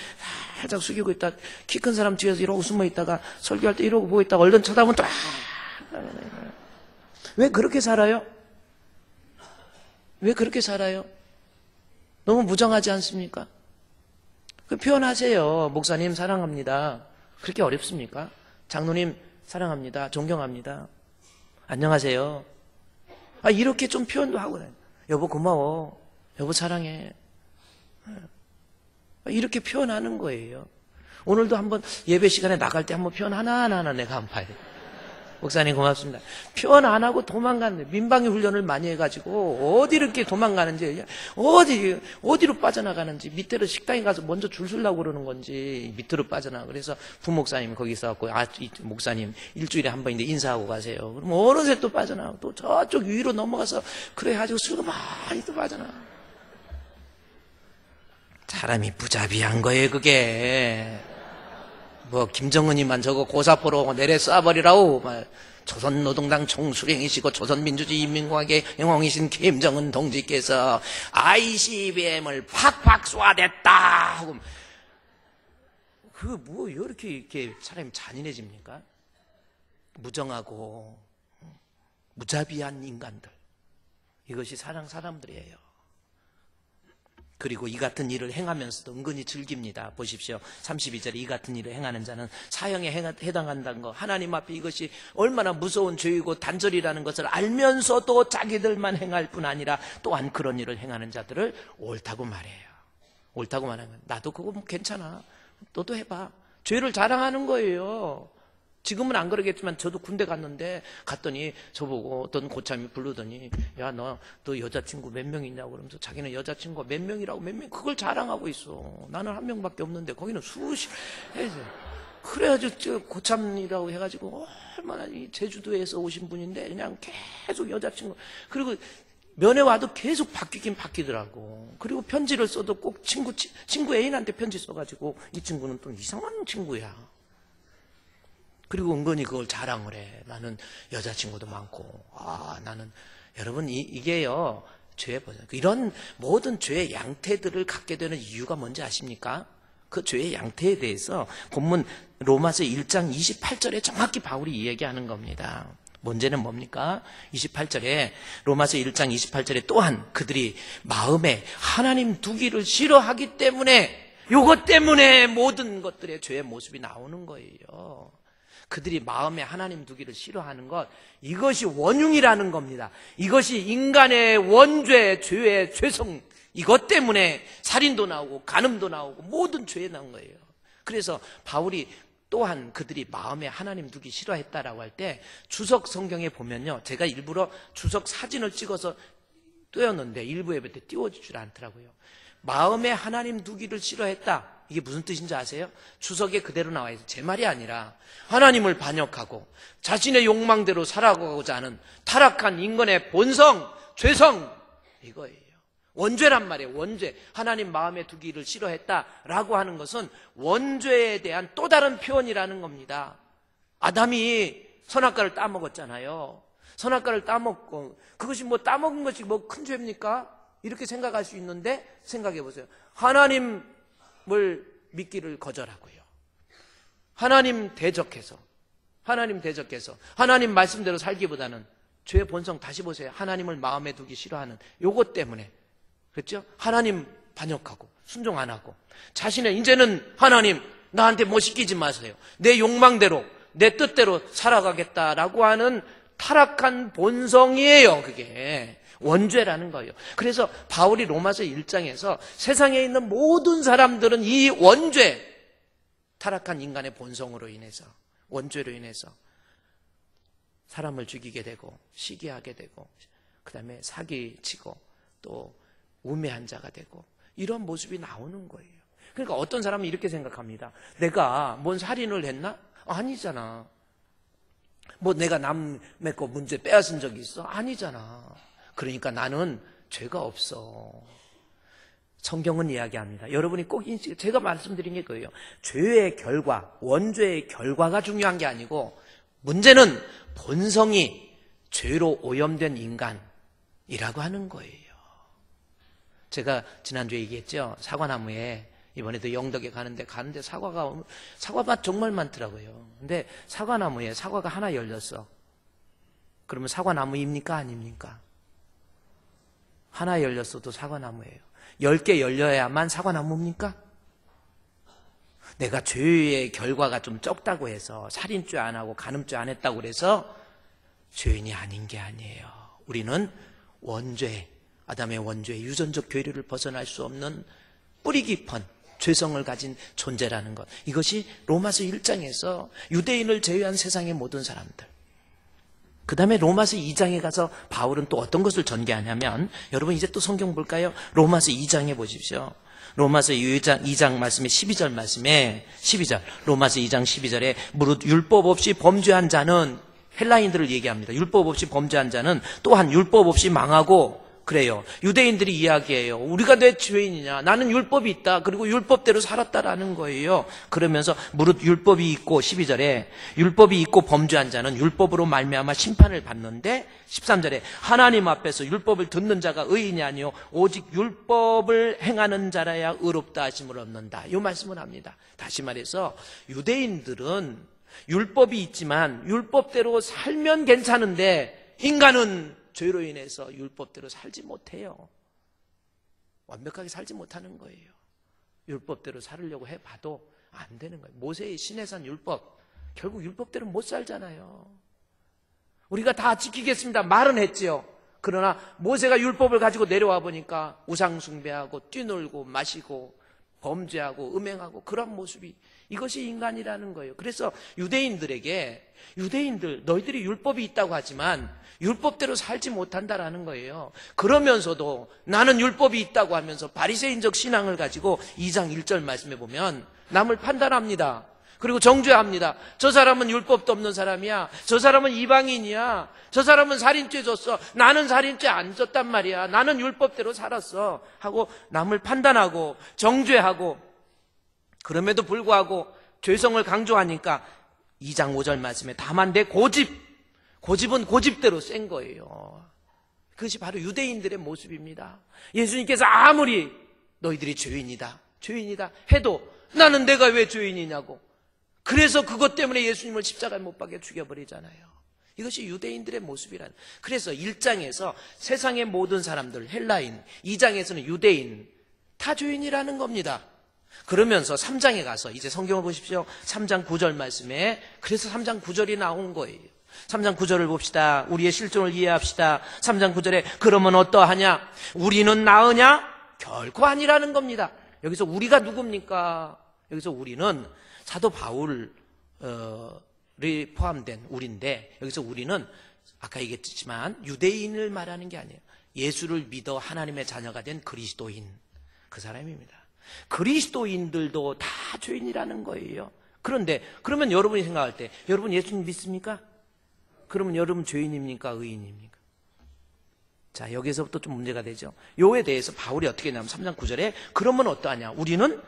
살짝 숙이고 있다, 키 큰 사람 뒤에서 이러고 숨어 있다가 설교할 때 이러고 보고 있다가 얼른 쳐다보면 또 왜 그렇게 살아요? 왜 그렇게 살아요? 너무 무정하지 않습니까? 그 표현하세요. 목사님 사랑합니다. 그렇게 어렵습니까? 장로님 사랑합니다. 존경합니다. 안녕하세요. 이렇게 좀 표현도 하고, 여보 고마워, 여보 사랑해, 이렇게 표현하는 거예요. 오늘도 한번 예배 시간에 나갈 때 한번 표현 하나하나 내가 한번 봐야 돼. 목사님 고맙습니다. 표현 안 하고 도망가는데, 민방위 훈련을 많이 해가지고 어디 이렇게 도망가는지, 어디로 빠져나가는지, 밑으로 식당에 가서 먼저 줄 서려고 그러는 건지 밑으로 빠져나가. 그래서 부목사님 거기 있어갖고 이 목사님 일주일에 한 번인데 인사하고 가세요. 그럼 어느새 또 빠져나가고 또 저쪽 위로 넘어가서 그래가지고 슬그머니 또 빠져나가. 사람이 무자비한 거예요 그게. 뭐 김정은이만 저거 고사포로 내려 쏴버리라고. 조선노동당 총수령이시고 조선민주주의인민공화국의 영웅이신 김정은 동지께서 ICBM을 팍팍 쏴댔다 하고, 뭐 이렇게 사람이 잔인해집니까? 무정하고 무자비한 인간들, 이것이 사람들이에요. 그리고 이 같은 일을 행하면서도 은근히 즐깁니다. 보십시오. 32절에 이 같은 일을 행하는 자는 사형에 해당한다는 거, 하나님 앞에 이것이 얼마나 무서운 죄이고 단절이라는 것을 알면서도 자기들만 행할 뿐 아니라 또한 그런 일을 행하는 자들을 옳다고 말해요. 옳다고 말하면 나도 그거 괜찮아, 너도 해봐. 죄를 자랑하는 거예요. 지금은 안 그러겠지만 저도 군대 갔더니 저보고 어떤 고참이 부르더니 야, 너 여자친구 몇 명 있냐고 그러면서 자기는 여자친구가 몇 명이라고 그걸 자랑하고 있어. 나는 한 명밖에 없는데 거기는 수십 해서 그래가지고 저 고참이라고 해가지고 얼마나 이 제주도에서 오신 분인데 그냥 계속 여자친구 그리고 면회 와도 계속 바뀌긴 바뀌더라고. 그리고 편지를 써도 꼭 친구 애인한테 편지 써가지고 이 친구는 또 이상한 친구야. 그리고 은근히 그걸 자랑을 해. 나는 여자친구도 많고. 나는 여러분 이게요 죄의 버전. 이런 모든 죄의 양태들을 갖게 되는 이유가 뭔지 아십니까? 그 죄의 양태에 대해서 본문 로마서 1장 28절에 정확히 바울이 이야기하는 겁니다. 문제는 뭡니까? 28절에 로마서 1장 28절에 또한 그들이 마음에 하나님 두기를 싫어하기 때문에 이것 때문에 모든 것들의 죄의 모습이 나오는 거예요. 그들이 마음에 하나님 두기를 싫어하는 것, 이것이 원흉이라는 겁니다. 이것이 인간의 원죄, 죄의 죄성, 이것 때문에 살인도 나오고 간음도 나오고 모든 죄에 나온 거예요. 그래서 바울이 또한 그들이 마음에 하나님 두기 싫어했다라고 할 때 주석 성경에 보면요, 제가 일부러 주석 사진을 찍어서 띄웠는데 일부 예배 때 띄워주질 않더라고요. 마음에 하나님 두기를 싫어했다, 이게 무슨 뜻인지 아세요? 주석에 그대로 나와 있어요. 제 말이 아니라 하나님을 반역하고 자신의 욕망대로 살아가고자 하는 타락한 인간의 본성, 죄성, 이거예요. 원죄란 말이에요. 원죄. 하나님 마음에 두기를 싫어했다라고 하는 것은 원죄에 대한 또 다른 표현이라는 겁니다. 아담이 선악과를 따먹었잖아요. 선악과를 따먹고 그것이 따먹은 것이 큰 죄입니까? 이렇게 생각할 수 있는데 생각해 보세요. 하나님을 믿기를 거절하고요. 하나님 대적해서 하나님 말씀대로 살기보다는 죄의 본성 다시 보세요. 하나님을 마음에 두기 싫어하는 요것 때문에, 그렇죠? 하나님 반역하고 순종 안 하고 자신의 이제는 하나님 나한테 뭐 시키지 마세요. 내 욕망대로 내 뜻대로 살아가겠다라고 하는 타락한 본성이에요. 그게 원죄라는 거예요. 그래서 바울이 로마서 1장에서 세상에 있는 모든 사람들은 이 원죄, 타락한 인간의 본성으로 인해서, 원죄로 인해서 사람을 죽이게 되고 시기하게 되고 그 다음에 사기치고 또 우매한 자가 되고 이런 모습이 나오는 거예요. 그러니까 어떤 사람은 이렇게 생각합니다. 내가 뭔 살인을 했나? 아니잖아. 내가 남의 거 문제 빼앗은 적이 있어? 아니잖아. 그러니까 나는 죄가 없어. 성경은 이야기합니다. 여러분이 꼭 제가 말씀드린 게 그거예요. 죄의 결과, 원죄의 결과가 중요한 게 아니고 문제는 본성이 죄로 오염된 인간이라고 하는 거예요. 제가 지난주에 얘기했죠. 사과나무에 이번에도 영덕에 가는데 사과가 정말 많더라고요. 근데 사과나무에 사과가 하나 열렸어. 그러면 사과나무입니까? 아닙니까? 하나 열렸어도 사과나무예요. 10개 열려야만 사과나무입니까? 내가 죄의 결과가 좀 적다고 해서 살인죄 안 하고 간음죄 안 했다고 해서 죄인이 아닌 게 아니에요. 우리는 원죄, 아담의 원죄의 유전적 괴류를 벗어날 수 없는 뿌리 깊은 죄성을 가진 존재라는 것. 이것이 로마서 1장에서 유대인을 제외한 세상의 모든 사람들. 그 다음에 로마서 2장에 가서 바울은 또 어떤 것을 전개하냐면, 여러분 이제 또 성경 볼까요? 로마서 2장에 보십시오. 로마서 2장 말씀에 12절 말씀에 12절, 로마서 2장 12절에 무릇 율법 없이 범죄한 자는, 헬라인들을 얘기합니다. 율법 없이 범죄한 자는 또한 율법 없이 망하고, 그래요. 유대인들이 이야기해요. 우리가 내 죄인이냐? 나는 율법이 있다. 그리고 율법대로 살았다라는 거예요. 그러면서 무릇 율법이 있고 12절에 율법이 있고 범죄한 자는 율법으로 말미암아 심판을 받는데 13절에 하나님 앞에서 율법을 듣는 자가 의인이 아니요 오직 율법을 행하는 자라야 의롭다 하심을 얻는다. 이 말씀을 합니다. 다시 말해서 유대인들은 율법이 있지만 율법대로 살면 괜찮은데 인간은 죄로 인해서 율법대로 살지 못해요. 완벽하게 살지 못하는 거예요. 율법대로 살으려고 해봐도 안 되는 거예요. 모세의 시내산 율법, 결국 율법대로 못 살잖아요. 우리가 다 지키겠습니다 말은 했지요. 그러나 모세가 율법을 가지고 내려와 보니까 우상 숭배하고 뛰놀고 마시고 범죄하고 음행하고 그런 모습이, 이것이 인간이라는 거예요. 그래서 유대인들에게, 유대인들 너희들이 율법이 있다고 하지만 율법대로 살지 못한다라는 거예요. 그러면서도 나는 율법이 있다고 하면서 바리새인적 신앙을 가지고 2장 1절 말씀해 보면 남을 판단합니다. 그리고 정죄합니다. 저 사람은 율법도 없는 사람이야. 저 사람은 이방인이야. 저 사람은 살인죄 졌어. 나는 살인죄 안 졌단 말이야. 나는 율법대로 살았어. 하고 남을 판단하고 정죄하고, 그럼에도 불구하고 죄성을 강조하니까 2장 5절 말씀에 다만 내 고집은 고집대로 센 거예요. 그것이 바로 유대인들의 모습입니다. 예수님께서 아무리 너희들이 죄인이다 해도 나는 내가 왜 죄인이냐고, 그래서 그것 때문에 예수님을 십자가에 못 박여 죽여버리잖아요. 이것이 유대인들의 모습이라는. 그래서 1장에서 세상의 모든 사람들 헬라인, 2장에서는 유대인 다 죄인이라는 겁니다. 그러면서 3장에 가서 이제 성경을 보십시오. 3장 9절 말씀에, 그래서 3장 9절이 나온 거예요. 3장 9절을 봅시다. 우리의 실존을 이해합시다. 3장 9절에 그러면 어떠하냐? 우리는 나으냐? 결코 아니라는 겁니다. 여기서 우리가 누굽니까? 여기서 우리는 사도 바울이 포함된 우리인데, 여기서 우리는 아까 얘기했지만 유대인을 말하는 게 아니에요. 예수를 믿어 하나님의 자녀가 된 그리스도인, 그 사람입니다. 그리스도인들도 다 죄인이라는 거예요. 그런데 그러면 여러분이 생각할 때 여러분 예수님 믿습니까? 그러면 여러분 죄인입니까? 의인입니까? 자, 여기서부터 좀 문제가 되죠. 요에 대해서 바울이 어떻게 했냐면 3장 9절에 그러면 어떠하냐? 우리는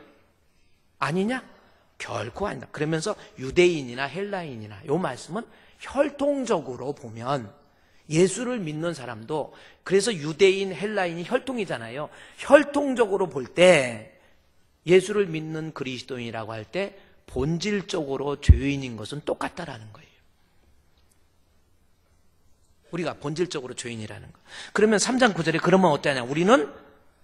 아니냐? 결코 아니다. 그러면서 유대인이나 헬라인이나, 요 말씀은 혈통적으로 보면 예수를 믿는 사람도, 그래서 유대인, 헬라인이 혈통이잖아요. 혈통적으로 볼 때 예수를 믿는 그리스도인이라고 할 때 본질적으로 죄인인 것은 똑같다라는 거예요. 우리가 본질적으로 죄인이라는 거. 그러면 3장 9절에 그러면 어떠하냐? 우리는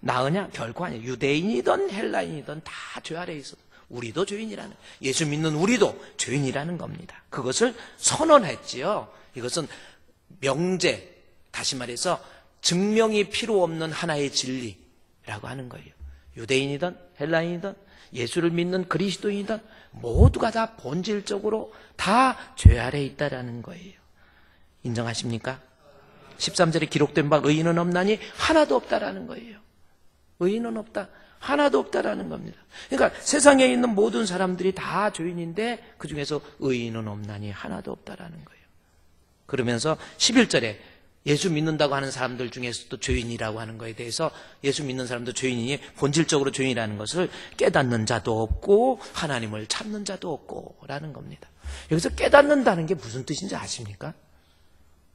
나으냐? 결코 아니야. 유대인이든 헬라인이든 다 죄 아래에 있어. 우리도 죄인이라는, 예수 믿는 우리도 죄인이라는 겁니다. 그것을 선언했지요. 이것은 명제, 다시 말해서 증명이 필요 없는 하나의 진리라고 하는 거예요. 유대인이든 헬라인이든 예수를 믿는 그리스도인이든 모두가 다 본질적으로 다 죄 아래에 있다라는 거예요. 인정하십니까? 13절에 기록된 바 의인은 없나니 하나도 없다라는 거예요. 의인은 없다, 하나도 없다라는 겁니다. 그러니까 세상에 있는 모든 사람들이 다 죄인인데 그 중에서 의인은 없나니 하나도 없다라는 거예요. 그러면서 11절에 예수 믿는다고 하는 사람들 중에서도 죄인이라고 하는 것에 대해서, 예수 믿는 사람도 죄인이니 본질적으로 죄인이라는 것을 깨닫는 자도 없고 하나님을 찾는 자도 없고 라는 겁니다. 여기서 깨닫는다는 게 무슨 뜻인지 아십니까?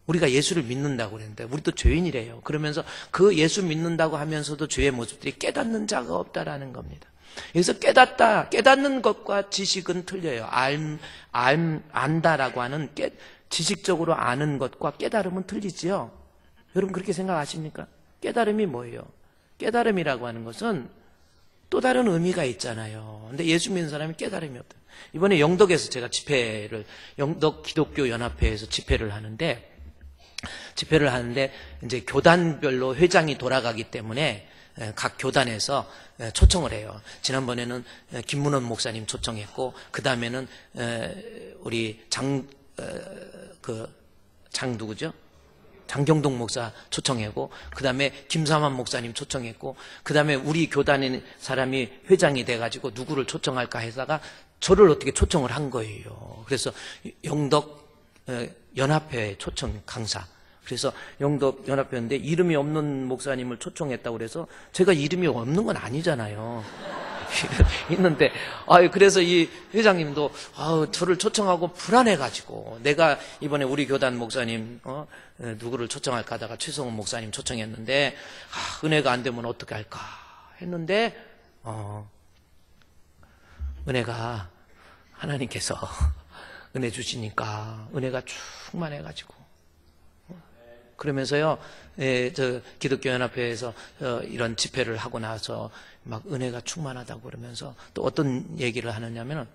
우리가 예수를 믿는다고 그랬는데 우리도 죄인이래요. 그러면서 그 예수 믿는다고 하면서도 죄의 모습들이 깨닫는 자가 없다라는 겁니다. 여기서 깨닫는 것과 지식은 틀려요. 안다라고 하는 지식적으로 아는 것과 깨달음은 틀리지요. 여러분 그렇게 생각하십니까? 깨달음이 뭐예요? 깨달음이라고 하는 것은 또 다른 의미가 있잖아요. 근데 예수 믿는 사람이 깨달음이 없다. 이번에 영덕에서 제가 영덕 기독교 연합회에서 집회를 하는데 이제 교단별로 회장이 돌아가기 때문에 각 교단에서 초청을 해요. 지난번에는 김문원 목사님 초청했고, 그 다음에는 우리 누구죠? 장경동 목사 초청했고, 그 다음에 김삼환 목사님 초청했고, 그 다음에 우리 교단의 사람이 회장이 돼가지고 누구를 초청할까 해다가 저를 어떻게 초청을 한 거예요. 그래서 영덕 연합회 초청 강사. 그래서 영덕 연합회인데 이름이 없는 목사님을 초청했다고 그래서 제가 이름이 없는 건 아니잖아요. 있는데, 그래서 이 회장님도, 저를 초청하고 불안해가지고, 내가 이번에 우리 교단 목사님, 누구를 초청할까 하다가 최성훈 목사님 초청했는데, 은혜가 안 되면 어떻게 할까 했는데, 은혜가 하나님께서 은혜 주시니까 은혜가 충만해가지고, 그러면서요, 저 기독교 연합회에서 이런 집회를 하고 나서 막 은혜가 충만하다고 그러면서 또 어떤 얘기를 하느냐면은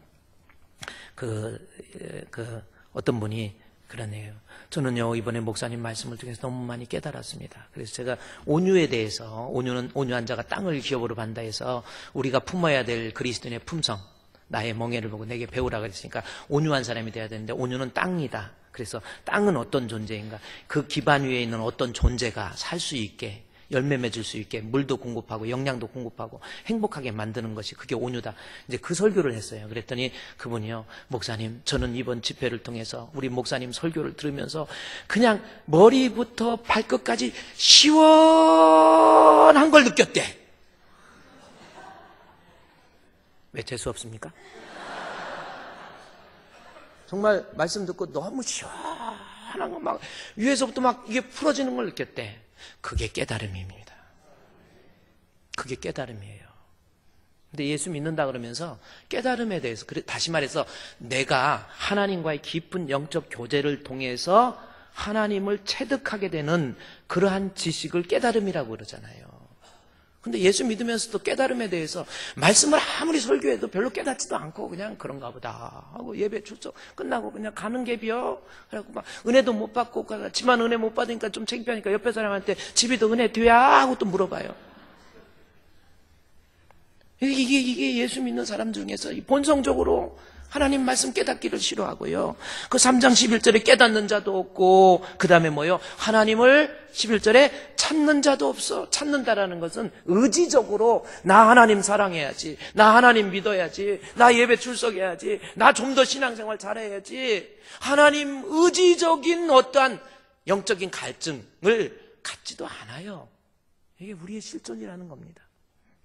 어떤 분이 그러네요. 저는요, 이번에 목사님 말씀을 통해서 너무 많이 깨달았습니다. 그래서 제가 온유에 대해서, 온유한 자가 땅을 기업으로 판다 해서 우리가 품어야 될 그리스도인의 품성, 나의 멍에를 보고 내게 배우라 그랬으니까 온유한 사람이 돼야 되는데, 온유는 땅이다. 그래서 땅은 어떤 존재인가? 그 기반 위에 있는 어떤 존재가 살 수 있게, 열매 맺을 수 있게 물도 공급하고 영양도 공급하고 행복하게 만드는 것이, 그게 온유다. 이제 그 설교를 했어요. 그랬더니 그분이요, 목사님, 저는 이번 집회를 통해서 우리 목사님 설교를 들으면서 그냥 머리부터 발끝까지 시원한 걸 느꼈대. 왜 재수 없습니까? 정말 말씀 듣고 너무 시원한 거, 막 위에서부터 막 이게 풀어지는 걸 느꼈대. 그게 깨달음입니다. 그게 깨달음이에요. 근데 예수 믿는다 그러면서 깨달음에 대해서, 다시 말해서 내가 하나님과의 깊은 영적 교제를 통해서 하나님을 체득하게 되는 그러한 지식을 깨달음이라고 그러잖아요. 근데 예수 믿으면서도 깨달음에 대해서 말씀을 아무리 설교해도 별로 깨닫지도 않고 그냥 그런가 보다 하고 예배 출석 끝나고 그냥 가는 게 비어. 그래갖고 막 은혜도 못 받고, 집안 은혜 못 받으니까 좀 창피하니까 옆에 사람한테 집이도 은혜 돼야 하고 또 물어봐요. 이게 예수 믿는 사람 중에서 본성적으로 하나님 말씀 깨닫기를 싫어하고요. 그 3장 11절에 깨닫는 자도 없고, 그 다음에 뭐요? 하나님을 11절에 찾는 자도 없어. 찾는다라는 것은 의지적으로 나 하나님 사랑해야지, 나 하나님 믿어야지, 나 예배 출석해야지, 나 좀 더 신앙생활 잘해야지, 하나님 의지적인 어떠한 영적인 갈증을 갖지도 않아요. 이게 우리의 실존이라는 겁니다.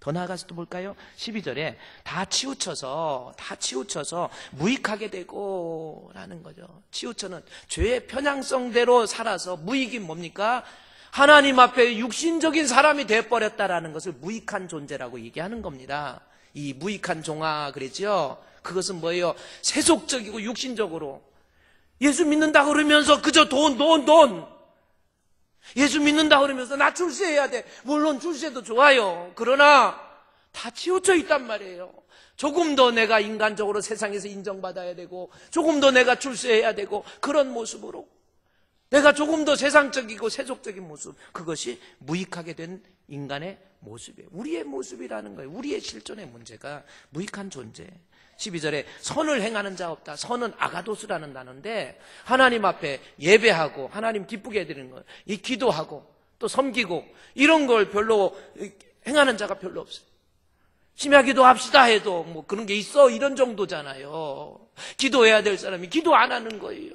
더 나아가서 또 볼까요? 12절에 다 치우쳐서 무익하게 되고 라는 거죠. 치우쳐는 죄의 편향성대로 살아서, 무익이 뭡니까? 하나님 앞에 육신적인 사람이 되어버렸다라는 것을 무익한 존재라고 얘기하는 겁니다. 이 무익한 종아 그랬죠? 그것은 뭐예요? 세속적이고 육신적으로 예수 믿는다 그러면서 그저 돈. 예수 믿는다 그러면서 나 출세해야 돼. 물론 출세도 좋아요. 그러나 다 치우쳐 있단 말이에요. 조금 더 내가 인간적으로 세상에서 인정받아야 되고, 조금 더 내가 출세해야 되고, 그런 모습으로 내가 조금 더 세상적이고 세속적인 모습, 그것이 무익하게 된 인간의 모습이에요. 우리의 모습이라는 거예요. 우리의 실존의 문제가 무익한 존재. 12절에 선을 행하는 자 없다. 선은 아가도스라는 단어인데, 하나님 앞에 예배하고 하나님 기쁘게 해드리는 거, 이 기도하고 또 섬기고 이런 걸 별로 행하는 자가 별로 없어요. 심야 기도합시다 해도 뭐 그런 게 있어, 이런 정도잖아요. 기도해야 될 사람이 기도 안 하는 거예요.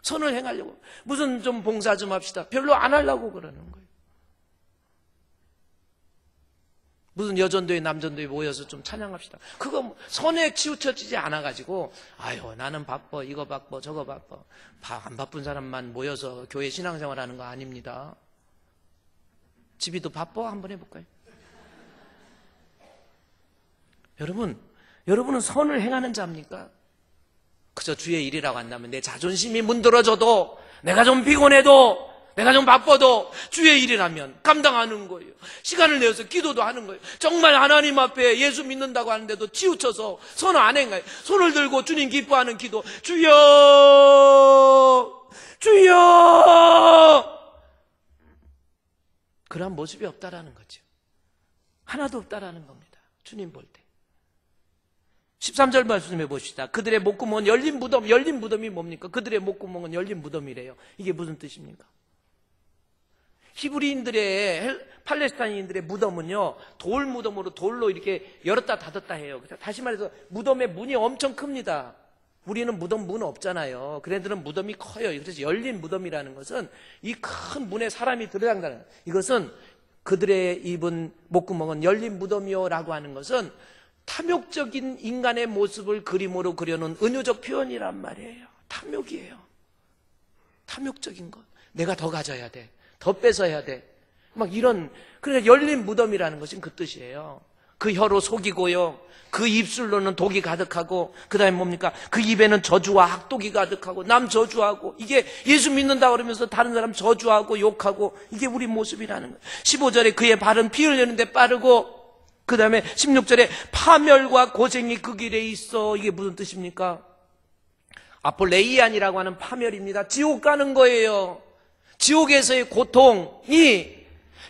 선을 행하려고, 무슨 좀 봉사 좀 합시다, 별로 안 하려고 그러는 거예요. 무슨 여전도회 남전도회 모여서 좀 찬양합시다, 그거 선에 치우쳐지지 않아가지고 아유 나는 바빠, 이거 바빠 저거 바빠. 안 바쁜 사람만 모여서 교회 신앙생활하는 거 아닙니다. 집이도 바빠? 한번 해볼까요? 여러분은 선을 행하는 자입니까? 그저 주의 일이라고 한다면 내 자존심이 문드러져도, 내가 좀 피곤해도, 내가 좀 바빠도 주의 일이라면 감당하는 거예요. 시간을 내어서 기도도 하는 거예요. 정말 하나님 앞에 예수 믿는다고 하는데도 치우쳐서 선을 안 행해요. 손을 들고 주님 기뻐하는 기도, 주여 주여, 그런 모습이 없다라는 거죠. 하나도 없다라는 겁니다. 주님 볼 때. 13절 말씀해 봅시다. 그들의 목구멍은 열린 무덤. 열린 무덤이 뭡니까? 그들의 목구멍은 열린 무덤이래요. 이게 무슨 뜻입니까? 히브리인들의, 팔레스타인인들의 무덤은요, 돌 무덤으로, 돌로 이렇게 열었다 닫았다 해요. 다시 말해서 무덤의 문이 엄청 큽니다. 우리는 무덤 문 없잖아요. 그네들은 무덤이 커요. 그래서 열린 무덤이라는 것은 이 큰 문에 사람이 들어간다는, 이것은 그들의 입은 목구멍은 열린 무덤이요라고 하는 것은 탐욕적인 인간의 모습을 그림으로 그려놓은 은유적 표현이란 말이에요. 탐욕이에요. 탐욕적인 것. 내가 더 가져야 돼, 더 뺏어야 돼, 막 이런. 그러니까 열린 무덤이라는 것은 그 뜻이에요. 그 혀로 속이고요, 그 입술로는 독이 가득하고, 그 다음에 뭡니까? 그 입에는 저주와 악독이 가득하고, 남 저주하고, 이게 예수 믿는다 그러면서 다른 사람 저주하고 욕하고, 이게 우리 모습이라는 거예요. 15절에 그의 발은 피 흘리는데 빠르고, 그 다음에 16절에 파멸과 고생이 그 길에 있어. 이게 무슨 뜻입니까? 아폴레이안이라고 하는 파멸입니다. 지옥 가는 거예요. 지옥에서의 고통이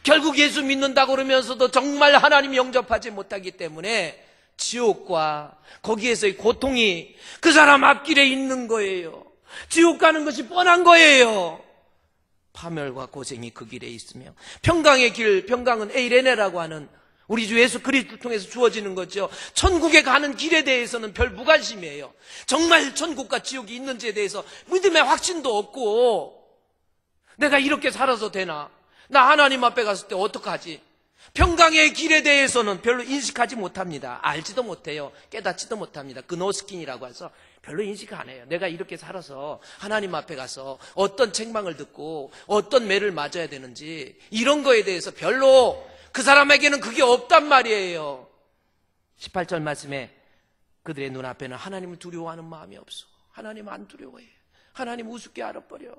결국 예수 믿는다고 그러면서도 정말 하나님 영접하지 못하기 때문에 지옥과 거기에서의 고통이 그 사람 앞길에 있는 거예요. 지옥 가는 것이 뻔한 거예요. 파멸과 고생이 그 길에 있으며, 평강의 길, 평강은 에이레네라고 하는 우리 주 예수 그리스도를 통해서 주어지는 거죠. 천국에 가는 길에 대해서는 별 무관심이에요. 정말 천국과 지옥이 있는지에 대해서 믿음의 확신도 없고, 내가 이렇게 살아서 되나? 나 하나님 앞에 갔을 때 어떡하지? 평강의 길에 대해서는 별로 인식하지 못합니다. 알지도 못해요. 깨닫지도 못합니다. 그노스킨이라고 해서 별로 인식 안 해요. 내가 이렇게 살아서 하나님 앞에 가서 어떤 책망을 듣고 어떤 매를 맞아야 되는지, 이런 거에 대해서 별로 그 사람에게는 그게 없단 말이에요. 18절 말씀에 그들의 눈앞에는 하나님을 두려워하는 마음이 없어. 하나님 안 두려워해. 하나님 우습게 알아버려.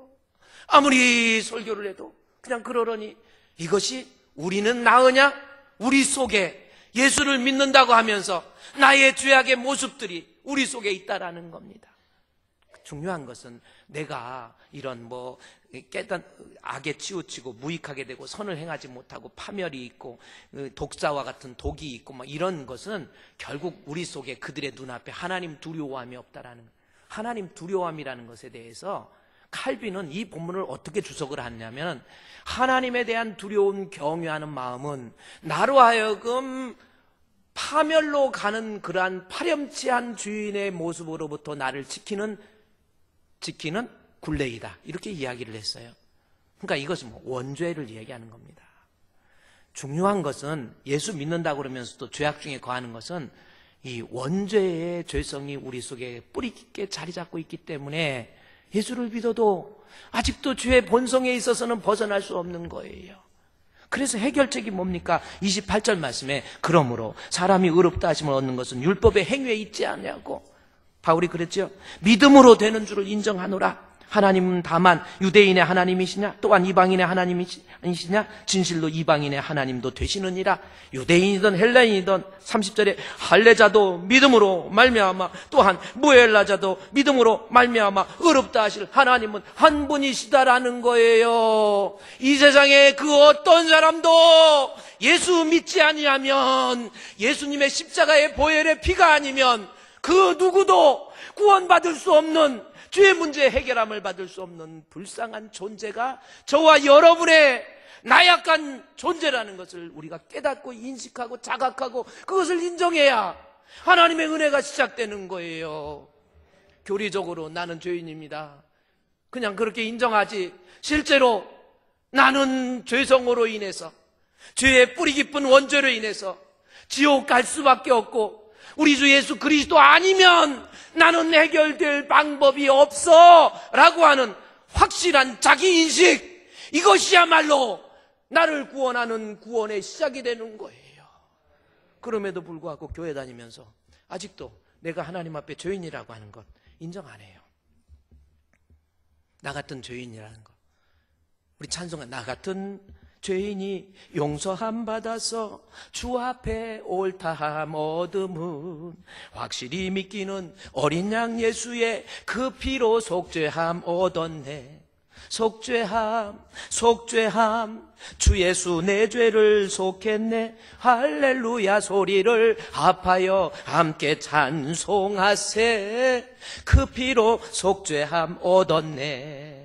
아무리 설교를 해도 그냥 그러려니, 이것이 우리는 나으냐? 우리 속에 예수를 믿는다고 하면서 나의 죄악의 모습들이 우리 속에 있다라는 겁니다. 중요한 것은 내가 이런 악에 치우치고 무익하게 되고 선을 행하지 못하고 파멸이 있고 독사와 같은 독이 있고 이런 것은 결국 우리 속에 그들의 눈앞에 하나님 두려워함이 없다라는, 하나님 두려워함이라는 것에 대해서 칼빈은 이 본문을 어떻게 주석을 하냐면, 하나님에 대한 두려움, 경외하는 마음은 나로 하여금 파멸로 가는 그러한 파렴치한 주인의 모습으로부터 나를 지키는 굴레이다, 이렇게 이야기를 했어요. 그러니까 이것은 원죄를 이야기하는 겁니다. 중요한 것은 예수 믿는다고 그러면서도 죄악 중에 거하는 것은 이 원죄의 죄성이 우리 속에 뿌리 깊게 자리 잡고 있기 때문에 예수를 믿어도 아직도 죄의 본성에 있어서는 벗어날 수 없는 거예요. 그래서 해결책이 뭡니까? 28절 말씀에 그러므로 사람이 의롭다 하심을 얻는 것은 율법의 행위에 있지 않냐고 바울이 그랬죠. 믿음으로 되는 줄을 인정하노라. 하나님은 다만 유대인의 하나님이시냐? 또한 이방인의 하나님이시냐? 진실로 이방인의 하나님도 되시느니라. 유대인이든 헬라인이든 30절에 할례자도 믿음으로 말미암아, 또한 무헬라자도 믿음으로 말미암아 의롭다 하실 하나님은 한 분이시다라는 거예요. 이 세상에 그 어떤 사람도 예수 믿지 아니하면, 예수님의 십자가의 보혈의 피가 아니면 그 누구도 구원받을 수 없는, 죄의 문제 해결함을 받을 수 없는 불쌍한 존재가 저와 여러분의 나약한 존재라는 것을 우리가 깨닫고 인식하고 자각하고 그것을 인정해야 하나님의 은혜가 시작되는 거예요. 교리적으로 나는 죄인입니다, 그냥 그렇게 인정하지, 실제로 나는 죄성으로 인해서, 죄의 뿌리 깊은 원죄로 인해서 지옥 갈 수밖에 없고, 우리 주 예수 그리스도 아니면 나는 해결될 방법이 없어 라고 하는 확실한 자기인식, 이것이야말로 나를 구원하는 구원의 시작이 되는 거예요. 그럼에도 불구하고 교회 다니면서 아직도 내가 하나님 앞에 죄인이라고 하는 것 인정 안 해요. 나 같은 죄인이라는 것, 우리 찬송가 나 같은 죄인이 용서함 받아서 주 앞에 옳다함 얻음은 확실히 믿기는 어린 양 예수의 그 피로 속죄함 얻었네. 속죄함 주 예수 내 죄를 속했네. 할렐루야 소리를 합하여 함께 찬송하세. 그 피로 속죄함 얻었네.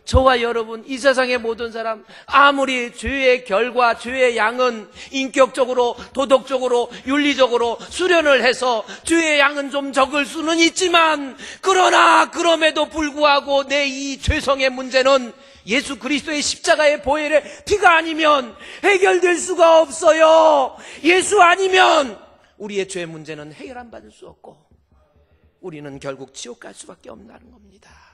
저와 여러분, 이 세상의 모든 사람, 아무리 죄의 결과, 죄의 양은 인격적으로, 도덕적으로, 윤리적으로 수련을 해서 죄의 양은 좀 적을 수는 있지만, 그러나 그럼에도 불구하고 내 이 죄성의 문제는 예수 그리스도의 십자가의 보혈의 피가 아니면 해결될 수가 없어요. 예수 아니면 우리의 죄의 문제는 해결 안 받을 수 없고 우리는 결국 지옥 갈 수밖에 없다는 겁니다.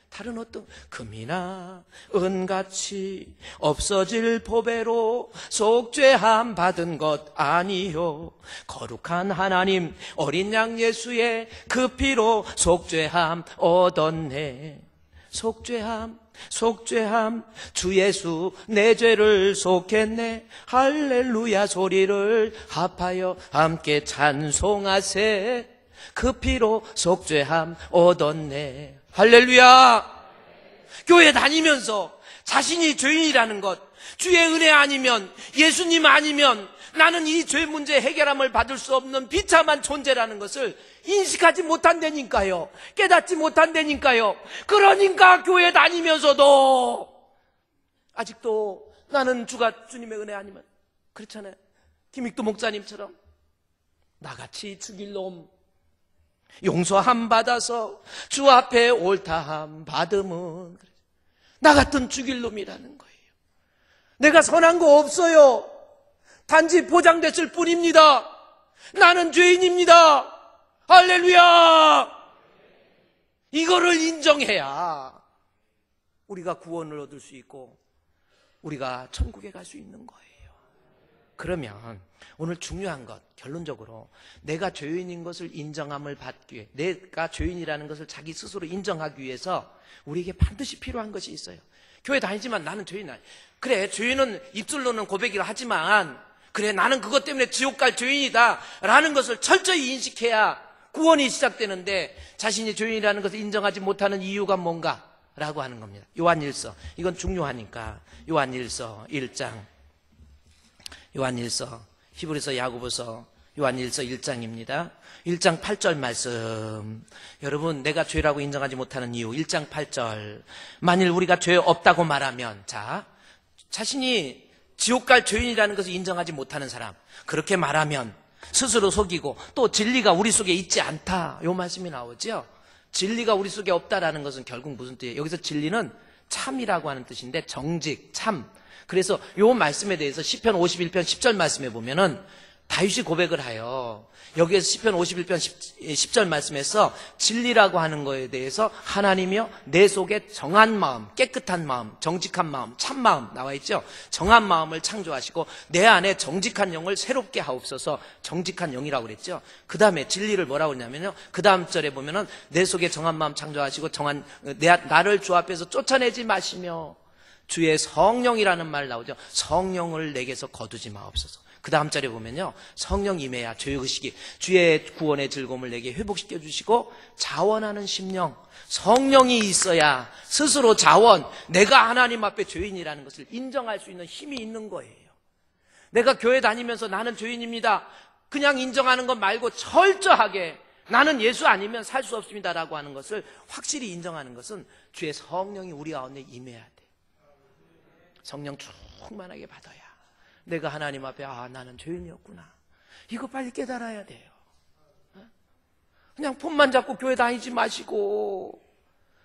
다른 어떤 금이나 은같이 없어질 보배로 속죄함 받은 것 아니요. 거룩한 하나님 어린 양 예수의 그 피로 속죄함 얻었네. 속죄함 주 예수 내 죄를 속했네. 할렐루야 소리를 합하여 함께 찬송하세. 그 피로 속죄함 얻었네. 할렐루야. 교회 다니면서 자신이 죄인이라는 것, 주의 은혜 아니면, 예수님 아니면 나는 이 죄 문제 해결함을 받을 수 없는 비참한 존재라는 것을 인식하지 못한다니까요. 깨닫지 못한다니까요. 그러니까 교회 다니면서도 아직도 나는 주님의 은혜 아니면, 그렇잖아요. 김익도 목사님처럼 나같이 죽일 놈 용서함 받아서 주 앞에 옳다함 받음은, 나 같은 죽일 놈이라는 거예요. 내가 선한 거 없어요. 단지 보장됐을 뿐입니다. 나는 죄인입니다. 할렐루야. 이거를 인정해야 우리가 구원을 얻을 수 있고 우리가 천국에 갈 수 있는 거예요. 그러면 오늘 중요한 것, 결론적으로 내가 죄인인 것을 인정함을 받기 위해, 내가 죄인이라는 것을 자기 스스로 인정하기 위해서 우리에게 반드시 필요한 것이 있어요. 교회 다니지만 나는 죄인 아니야. 그래, 죄인은 입술로는 고백을 하지만, 그래, 나는 그것 때문에 지옥 갈 죄인이다 라는 것을 철저히 인식해야 구원이 시작되는데, 자신이 죄인이라는 것을 인정하지 못하는 이유가 뭔가 라고 하는 겁니다. 요한일서, 이건 중요하니까 요한일서 1장, 요한일서, 히브리서, 야고보서, 요한일서 1장입니다. 1장 8절 말씀. 여러분, 내가 죄라고 인정하지 못하는 이유. 1장 8절. 만일 우리가 죄 없다고 말하면, 자, 자신이 지옥 갈 죄인이라는 것을 인정하지 못하는 사람, 그렇게 말하면 스스로 속이고 또 진리가 우리 속에 있지 않다, 요 말씀이 나오죠. 진리가 우리 속에 없다라는 것은 결국 무슨 뜻이에요? 여기서 진리는 참이라고 하는 뜻인데, 정직, 참. 그래서 요 말씀에 대해서 시편 51편 10절 말씀에 보면은 다윗이 고백을 하여, 여기에서 시편 51편 10절 말씀에서 진리라고 하는 거에 대해서 하나님이여 내 속에 정한 마음, 깨끗한 마음, 정직한 마음, 참 마음 나와 있죠. 정한 마음을 창조하시고 내 안에 정직한 영을 새롭게 하옵소서. 정직한 영이라고 그랬죠. 그 다음에 진리를 뭐라고 그러냐면요, 그 다음 절에 보면은 내 속에 정한 마음 창조하시고 나를 주 앞에서 쫓아내지 마시며, 주의 성령이라는 말 나오죠. 성령을 내게서 거두지 마옵소서. 그 다음 절에 보면요, 성령 임해야 죄의식이, 주의 구원의 즐거움을 내게 회복시켜 주시고 자원하는 심령, 성령이 있어야 스스로 자원, 내가 하나님 앞에 죄인이라는 것을 인정할 수 있는 힘이 있는 거예요. 내가 교회 다니면서 나는 죄인입니다, 그냥 인정하는 것 말고 철저하게 나는 예수 아니면 살 수 없습니다라고 하는 것을 확실히 인정하는 것은 주의 성령이 우리 가운데 임해야 돼. 성령 충만하게 받아야 내가 하나님 앞에, 아, 나는 죄인이었구나, 이거 빨리 깨달아야 돼요. 그냥 폰만 잡고 교회 다니지 마시고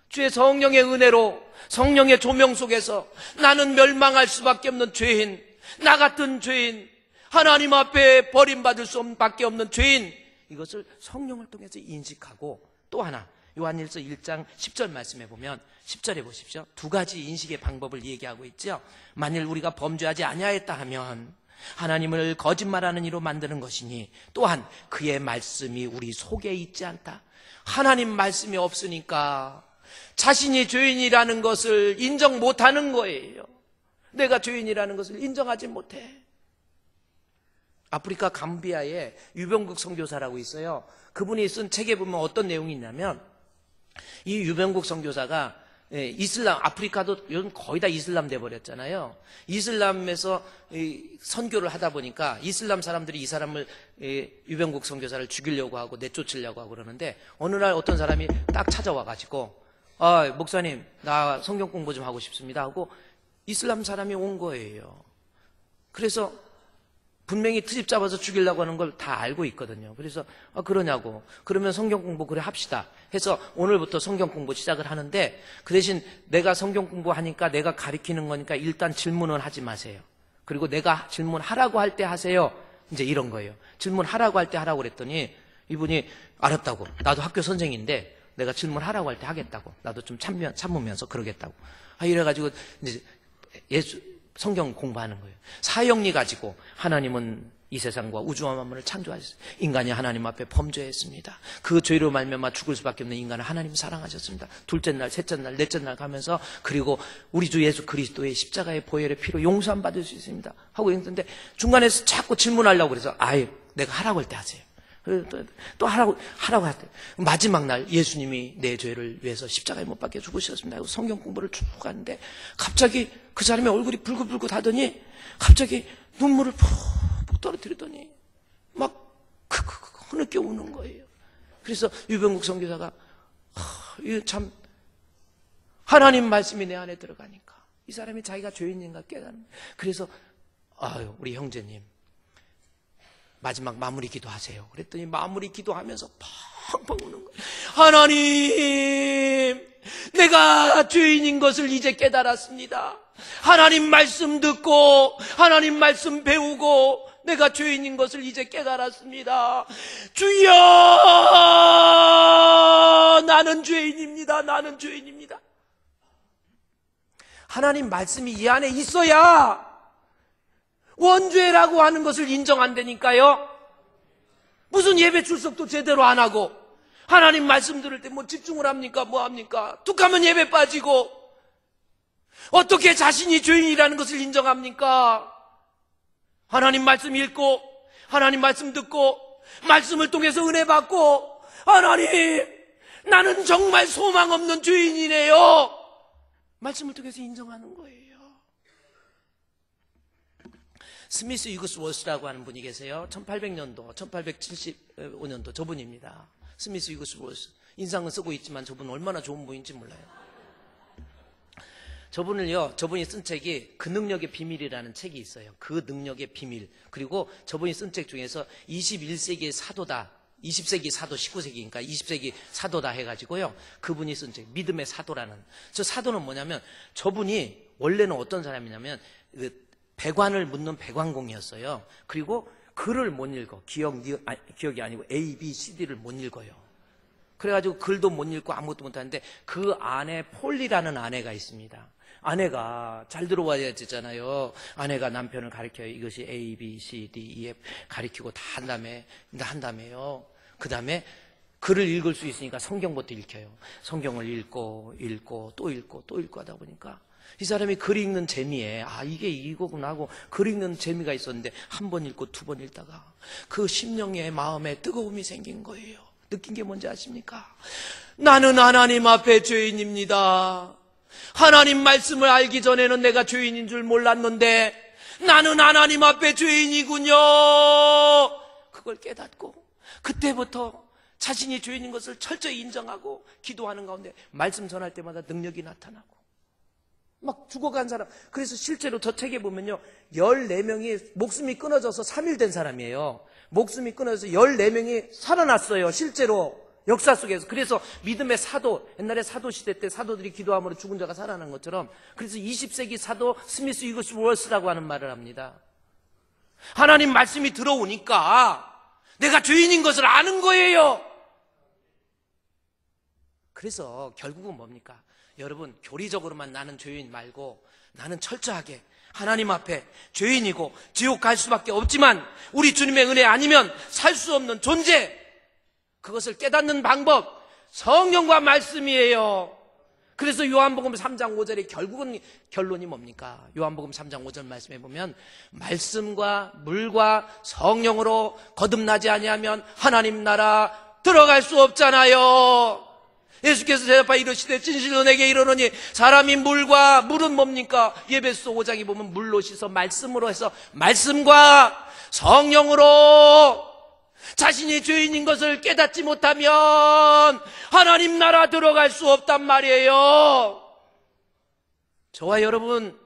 주의 성령의 은혜로, 성령의 조명 속에서 나는 멸망할 수밖에 없는 죄인, 나 같은 죄인, 하나님 앞에 버림받을 수 밖에 없는 죄인, 이것을 성령을 통해서 인식하고, 또 하나 요한일서 1장 10절 말씀해 보면 10절에 보십시오. 두 가지 인식의 방법을 얘기하고 있죠. 만일 우리가 범죄하지 아니하였다 하면 하나님을 거짓말하는 이로 만드는 것이니, 또한 그의 말씀이 우리 속에 있지 않다. 하나님 말씀이 없으니까 자신이 죄인이라는 것을 인정 못하는 거예요. 내가 죄인이라는 것을 인정하지 못해. 아프리카 감비아에 유병국 선교사라고 있어요. 그분이 쓴 책에 보면 어떤 내용이 있냐면, 이 유병국 선교사가 이슬람, 아프리카도 요즘 거의 다 이슬람 돼버렸잖아요. 이슬람에서 선교를 하다 보니까 이슬람 사람들이 이 사람을, 유병국 선교사를 죽이려고 하고 내쫓으려고 하고 그러는데, 어느 날 어떤 사람이 딱 찾아와가지고, 목사님, 나 성경 공부 좀 하고 싶습니다 하고 이슬람 사람이 온 거예요. 그래서 분명히 트집 잡아서 죽이려고 하는 걸 다 알고 있거든요. 그래서 그러냐고, 그러면 성경 공부 그래 합시다 해서 오늘부터 성경 공부 시작을 하는데, 그 대신 내가 성경 공부하니까 내가 가르치는 거니까 일단 질문은 하지 마세요. 그리고 내가 질문하라고 할 때 하세요. 이제 이런 거예요. 질문하라고 할 때 하라고 그랬더니 이분이 알았다고, 나도 학교 선생인데 내가 질문하라고 할 때 하겠다고, 나도 좀 참으면서 그러겠다고, 이래가지고 이제 성경 공부하는 거예요. 사형리 가지고, 하나님은 이 세상과 우주와 만물을 창조하셨어요. 인간이 하나님 앞에 범죄했습니다. 그 죄로 말미암아 죽을 수밖에 없는 인간을 하나님 사랑하셨습니다. 둘째 날, 셋째 날, 넷째 날 가면서, 그리고 우리 주 예수 그리스도의 십자가의 보혈의 피로 용서함 받을 수 있습니다 하고 있는데, 중간에서 자꾸 질문하려고 그래서, 내가 하라고 할 때 하세요. 또 하라고 하대. 마지막 날 예수님이 내 죄를 위해서 십자가에 못 박혀 죽으셨습니다. 성경 공부를 쭉 하는데 갑자기 그 사람의 얼굴이 붉글붉글 하더니 갑자기 눈물을 푹푹 떨어뜨리더니 막 흐느껴 우는 거예요. 그래서 유병국 선교사가 이거 참 하나님 말씀이 내 안에 들어가니까 이 사람이 자기가 죄인인가 깨닫는. 그래서 아유 우리 형제님 마지막 마무리 기도하세요. 그랬더니 마무리 기도하면서 펑펑 우는 거예요. 하나님, 내가 죄인인 것을 이제 깨달았습니다. 하나님 말씀 듣고 하나님 말씀 배우고 내가 죄인인 것을 이제 깨달았습니다. 주여, 나는 죄인입니다. 나는 죄인입니다. 하나님 말씀이 이 안에 있어야 원죄라고 하는 것을 인정한다니까요. 무슨 예배 출석도 제대로 안 하고 하나님 말씀 들을 때 뭐 집중을 합니까? 뭐 합니까? 툭 하면 예배 빠지고 어떻게 자신이 죄인이라는 것을 인정합니까? 하나님 말씀 읽고 하나님 말씀 듣고 말씀을 통해서 은혜 받고 하나님 나는 정말 소망 없는 죄인이네요. 말씀을 통해서 인정하는 거예요. 스미스 위그스워스라고 하는 분이 계세요. 1800년도, 1875년도 저분입니다. 스미스 위그스워스. 인상은 쓰고 있지만 저분은 얼마나 좋은 분인지 몰라요. 저분이 쓴 책이 그 능력의 비밀이라는 책이 있어요. 그 능력의 비밀. 그리고 저분이 쓴 책 중에서 21세기의 사도다. 20세기 사도, 19세기니까 20세기 사도다 해가지고요. 그분이 쓴 책, 믿음의 사도라는. 저 사도는 뭐냐면 저분이 원래는 어떤 사람이냐면 배관을 묻는 배관공이었어요. 그리고 글을 못 읽어. 기억이 아니고 A, B, C, D를 못 읽어요. 그래가지고 글도 못 읽고 아무것도 못하는데 그 안에 폴리라는 아내가 있습니다. 아내가 잘 들어와야 되잖아요. 아내가 남편을 가르쳐요. 이것이 A, B, C, D, E, F 가르치고 다 한다며요. 그 다음에 글을 읽을 수 있으니까 성경부터 읽혀요. 성경을 읽고 또 읽고 하다 보니까 이 사람이 글 읽는 재미에 이게 이거구나 하고 글 읽는 재미가 있었는데 한 번 읽고 두 번 읽다가 그 심령의 마음에 뜨거움이 생긴 거예요. 느낀 게 뭔지 아십니까? 나는 하나님 앞에 죄인입니다. 하나님 말씀을 알기 전에는 내가 죄인인 줄 몰랐는데 나는 하나님 앞에 죄인이군요. 그걸 깨닫고 그때부터 자신이 죄인인 것을 철저히 인정하고 기도하는 가운데 말씀 전할 때마다 능력이 나타나고 막 죽어간 사람. 그래서 실제로 저 책에 보면요 14명이 목숨이 끊어져서 3일 된 사람이에요. 목숨이 끊어져서 14명이 살아났어요. 실제로 역사 속에서. 그래서 믿음의 사도, 옛날에 사도 시대 때 사도들이 기도함으로 죽은 자가 살아난 것처럼 그래서 20세기 사도 스미스 위그스워스라고 하는 말을 합니다. 하나님 말씀이 들어오니까 내가 죄인인 것을 아는 거예요. 그래서 결국은 뭡니까? 여러분 교리적으로만 나는 죄인 말고 나는 철저하게 하나님 앞에 죄인이고 지옥 갈 수밖에 없지만 우리 주님의 은혜 아니면 살 수 없는 존재, 그것을 깨닫는 방법 성령과 말씀이에요. 그래서 요한복음 3장 5절의 결국은 결론이 뭡니까? 요한복음 3장 5절 말씀해 보면 말씀과 물과 성령으로 거듭나지 아니하면 하나님 나라 들어갈 수 없잖아요. 예수께서 대답하여 이르시되 진실로 내게 이르노니 사람이 물은 뭡니까? 예배소 5장에 보면 물로 씻어 말씀으로 해서 말씀과 성령으로 자신이 죄인인 것을 깨닫지 못하면 하나님 나라 들어갈 수 없단 말이에요. 저와 여러분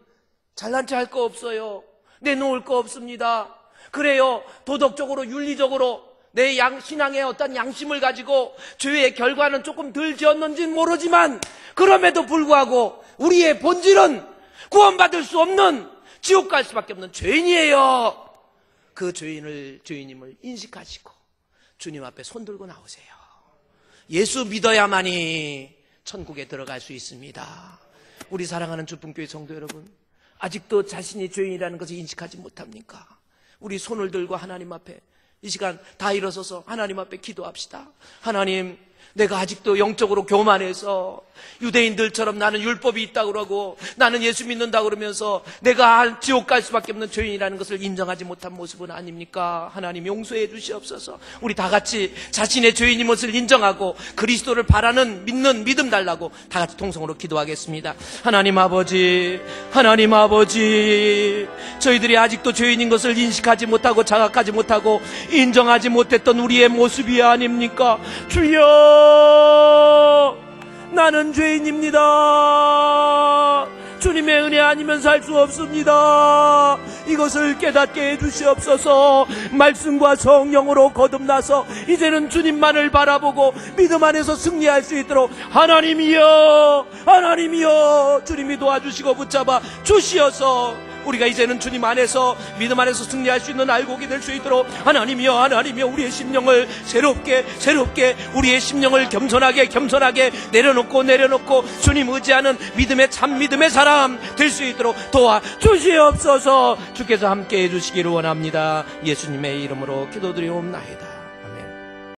잘난 체 할 거 없어요. 내놓을 거 없습니다. 그래요. 도덕적으로 윤리적으로 내 신앙의 어떤 양심을 가지고 죄의 결과는 조금 덜 지었는지는 모르지만 그럼에도 불구하고 우리의 본질은 구원받을 수 없는 지옥 갈 수밖에 없는 죄인이에요. 그 죄인임을 인식하시고 주님 앞에 손들고 나오세요. 예수 믿어야만이 천국에 들어갈 수 있습니다. 우리 사랑하는 주품교회 성도 여러분, 아직도 자신이 죄인이라는 것을 인식하지 못합니까? 우리 손을 들고 하나님 앞에 이 시간 다 일어서서 하나님 앞에 기도합시다. 하나님, 내가 아직도 영적으로 교만해서 유대인들처럼 나는 율법이 있다고 그러고 나는 예수 믿는다고 그러면서 내가 지옥 갈 수밖에 없는 죄인이라는 것을 인정하지 못한 모습은 아닙니까? 하나님 용서해 주시옵소서. 우리 다 같이 자신의 죄인인 것을 인정하고 그리스도를 바라는 믿는 믿음 달라고 다 같이 통성으로 기도하겠습니다. 하나님 아버지, 하나님 아버지, 저희들이 아직도 죄인인 것을 인식하지 못하고 자각하지 못하고 인정하지 못했던 우리의 모습이 아닙니까? 주여, 나는 죄인입니다. 주님의 은혜 아니면 살 수 없습니다. 이것을 깨닫게 해주시옵소서. 말씀과 성령으로 거듭나서 이제는 주님만을 바라보고 믿음 안에서 승리할 수 있도록 하나님이여, 하나님이여, 주님이 도와주시고 붙잡아 주시어서 우리가 이제는 주님 안에서 믿음 안에서 승리할 수 있는 알곡이 될 수 있도록 하나님이여, 하나님이여, 우리의 심령을 새롭게 우리의 심령을 겸손하게 내려놓고 주님 의지하는 믿음의 참 믿음의 사람 될 수 있도록 도와주시옵소서. 주께서 함께해 주시기를 원합니다. 예수님의 이름으로 기도드리옵나이다.